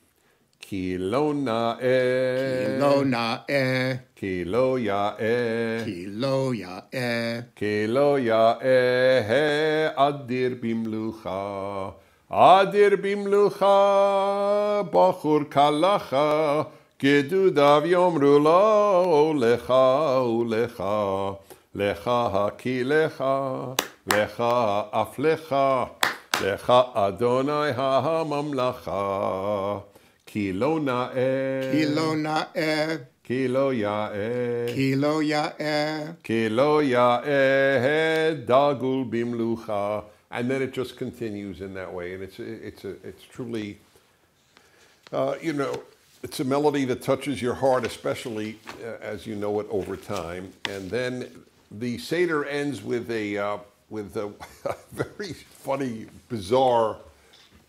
Ki lo na'eh, Ki lo na'eh, Ki lo ya'eh, Ki lo ya'eh, Ki lo ya'eh, Adir bimlucha. Adir bimlucha, Bachur kalacha, Gedudav yomru lo, Lecha ulecha, Lecha hakilecha, Lecha aflecha, Lecha Adonai ha'mamlacha. Ki lo na'eh, Ki lo na'eh, Ki lo ya'eh, Ki lo ya'eh, Ki lo ya'eh, Dagul bimlucha. And then it just continues in that way, and it's truly, it's a melody that touches your heart, especially as you know it over time. And then the Seder ends with a very funny, bizarre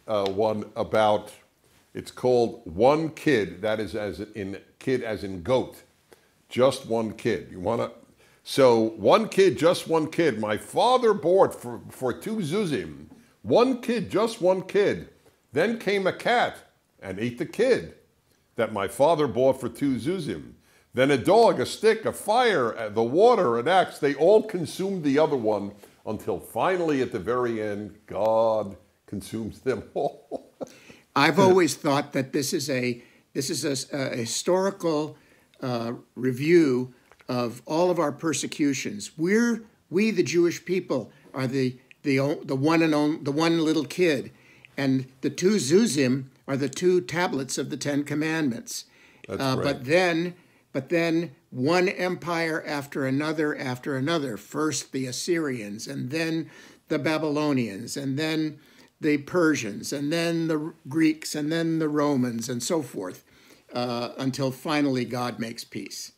one about. It's called One Kid. That is as in kid as in goat, just one kid. You want to. So one kid, just one kid. My father bought for 2 zuzim. One kid, just one kid. Then came a cat and ate the kid that my father bought for 2 zuzim. Then a dog, a stick, a fire, the water, an axe. They all consumed the other one until finally at the very end, God consumes them all. I've always thought that this is a historical review of all of our persecutions. We the Jewish people are the one little kid, and the 2 zuzim are the 2 tablets of the 10 Commandments. That's right. But then one empire after another. First the Assyrians, and then the Babylonians, and then the Persians, and then the Greeks, and then the Romans, and so forth, until finally God makes peace.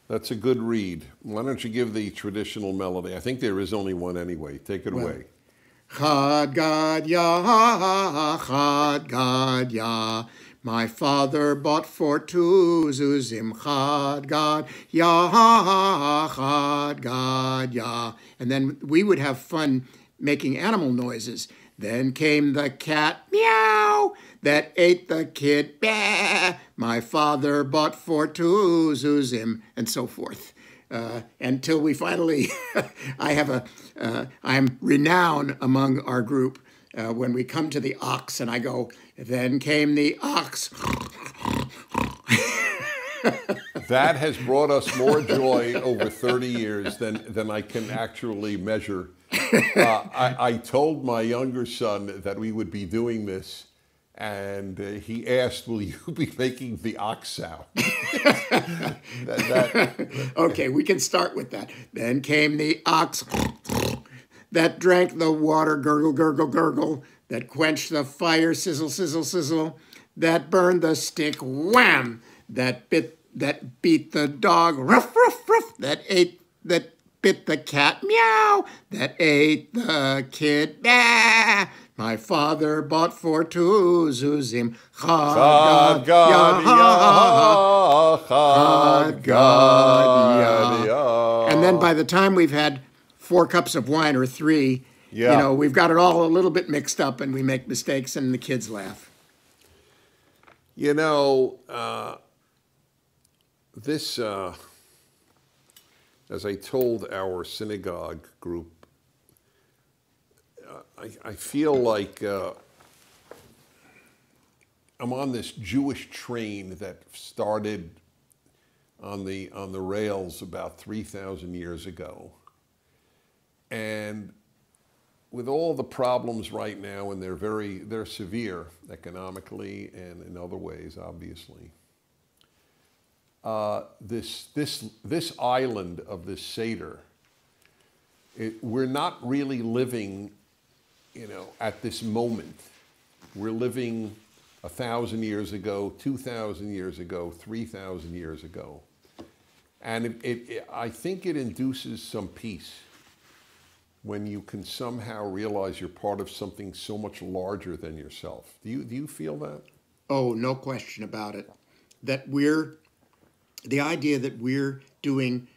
That's a good read. Why don't you give the traditional melody? I think there is only one anyway. Take it away. Haggadah, Haggadah, my father bought for two zuzim. Haggadah, Haggadah. And then we would have fun making animal noises. Then came the cat, meow, that ate the kid, bah. My father bought for two zuzim, and so forth. Until we finally, I'm renowned among our group when we come to the ox, and I go, then came the ox. That has brought us more joy over 30 years than I can actually measure. I told my younger son that we would be doing this, and he asked, will you be making the ox sound? Okay, we can start with that. Then came the ox that drank the water, gurgle, gurgle, gurgle, that quenched the fire, sizzle, sizzle, sizzle, that burned the stick, wham, that beat the dog, ruff, ruff, ruff, that bit the cat, meow, that ate the kid, bah. My father bought for two zuzim. And then by the time we've had 4 cups of wine or 3, we've got it all a little bit mixed up, and we make mistakes, and the kids laugh. This, as I told our synagogue group, I feel like I'm on this Jewish train that started on the rails about 3,000 years ago. And with all the problems right now, and they're severe economically and in other ways, obviously. This island of this Seder, we're not really living, at this moment. We're living 1,000 years ago, 2,000 years ago, 3,000 years ago. And I think it induces some peace when you can somehow realize you're part of something so much larger than yourself. Do you feel that? Oh, no question about it. The idea that we're doing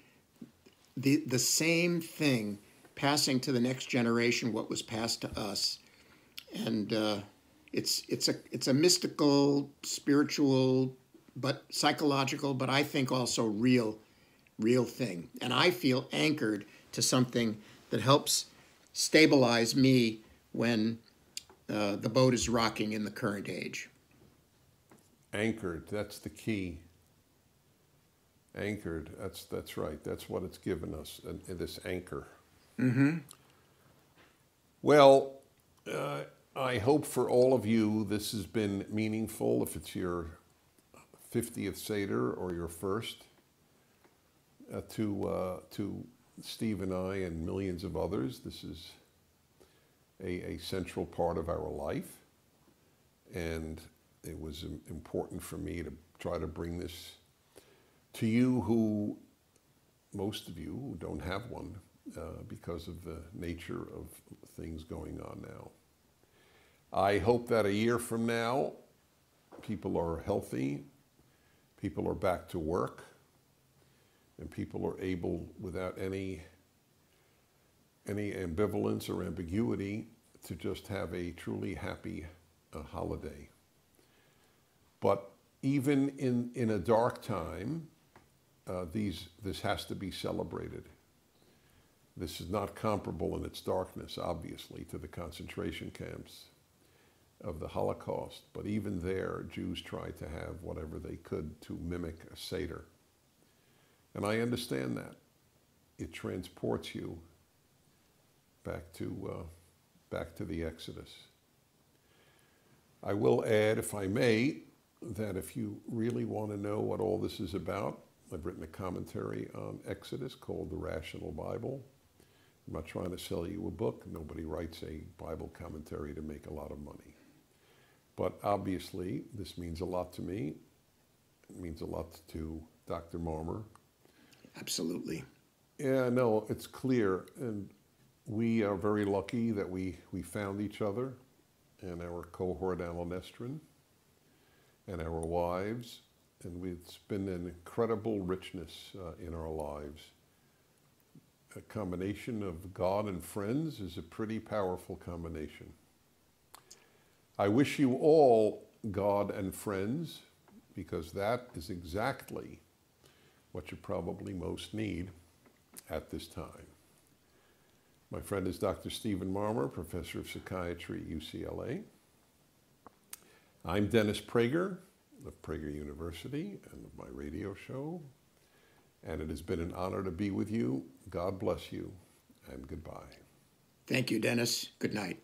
the same thing, passing to the next generation what was passed to us, and it's a mystical, spiritual, but psychological, but I think also real thing. And I feel anchored to something that helps stabilize me when the boat is rocking in the current age. Anchored, that's the key. Anchored, that's right. That's what it's given us, this anchor. Mm-hmm. Well, I hope for all of you this has been meaningful. If it's your 50th Seder or your first, to Steve and I and millions of others, this is a central part of our life. And it was important for me to try to bring this to you most of you who don't have one because of the nature of things going on now. I hope that a year from now, people are healthy, people are back to work, and people are able, without any ambivalence or ambiguity, to just have a truly happy holiday. But even in a dark time, this has to be celebrated. This is not comparable in its darkness, obviously, to the concentration camps of the Holocaust. But even there, Jews tried to have whatever they could to mimic a Seder. And I understand that. It transports you back to the Exodus. I will add, if I may, that if you really want to know what all this is about, I've written a commentary on Exodus called The Rational Bible. I'm not trying to sell you a book. Nobody writes a Bible commentary to make a lot of money. But obviously, this means a lot to me. It means a lot to Dr. Marmer. Absolutely. Yeah, no, it's clear. And we are very lucky that we found each other and our cohort Alanestrin and our wives. And it's been an incredible richness in our lives. A combination of God and friends is a pretty powerful combination. I wish you all God and friends, because that is exactly what you probably most need at this time. My friend is Dr. Stephen Marmer, Professor of Psychiatry at UCLA. I'm Dennis Prager of Prager University and of my radio show. And it has been an honor to be with you. God bless you, and goodbye. Thank you, Dennis. Good night.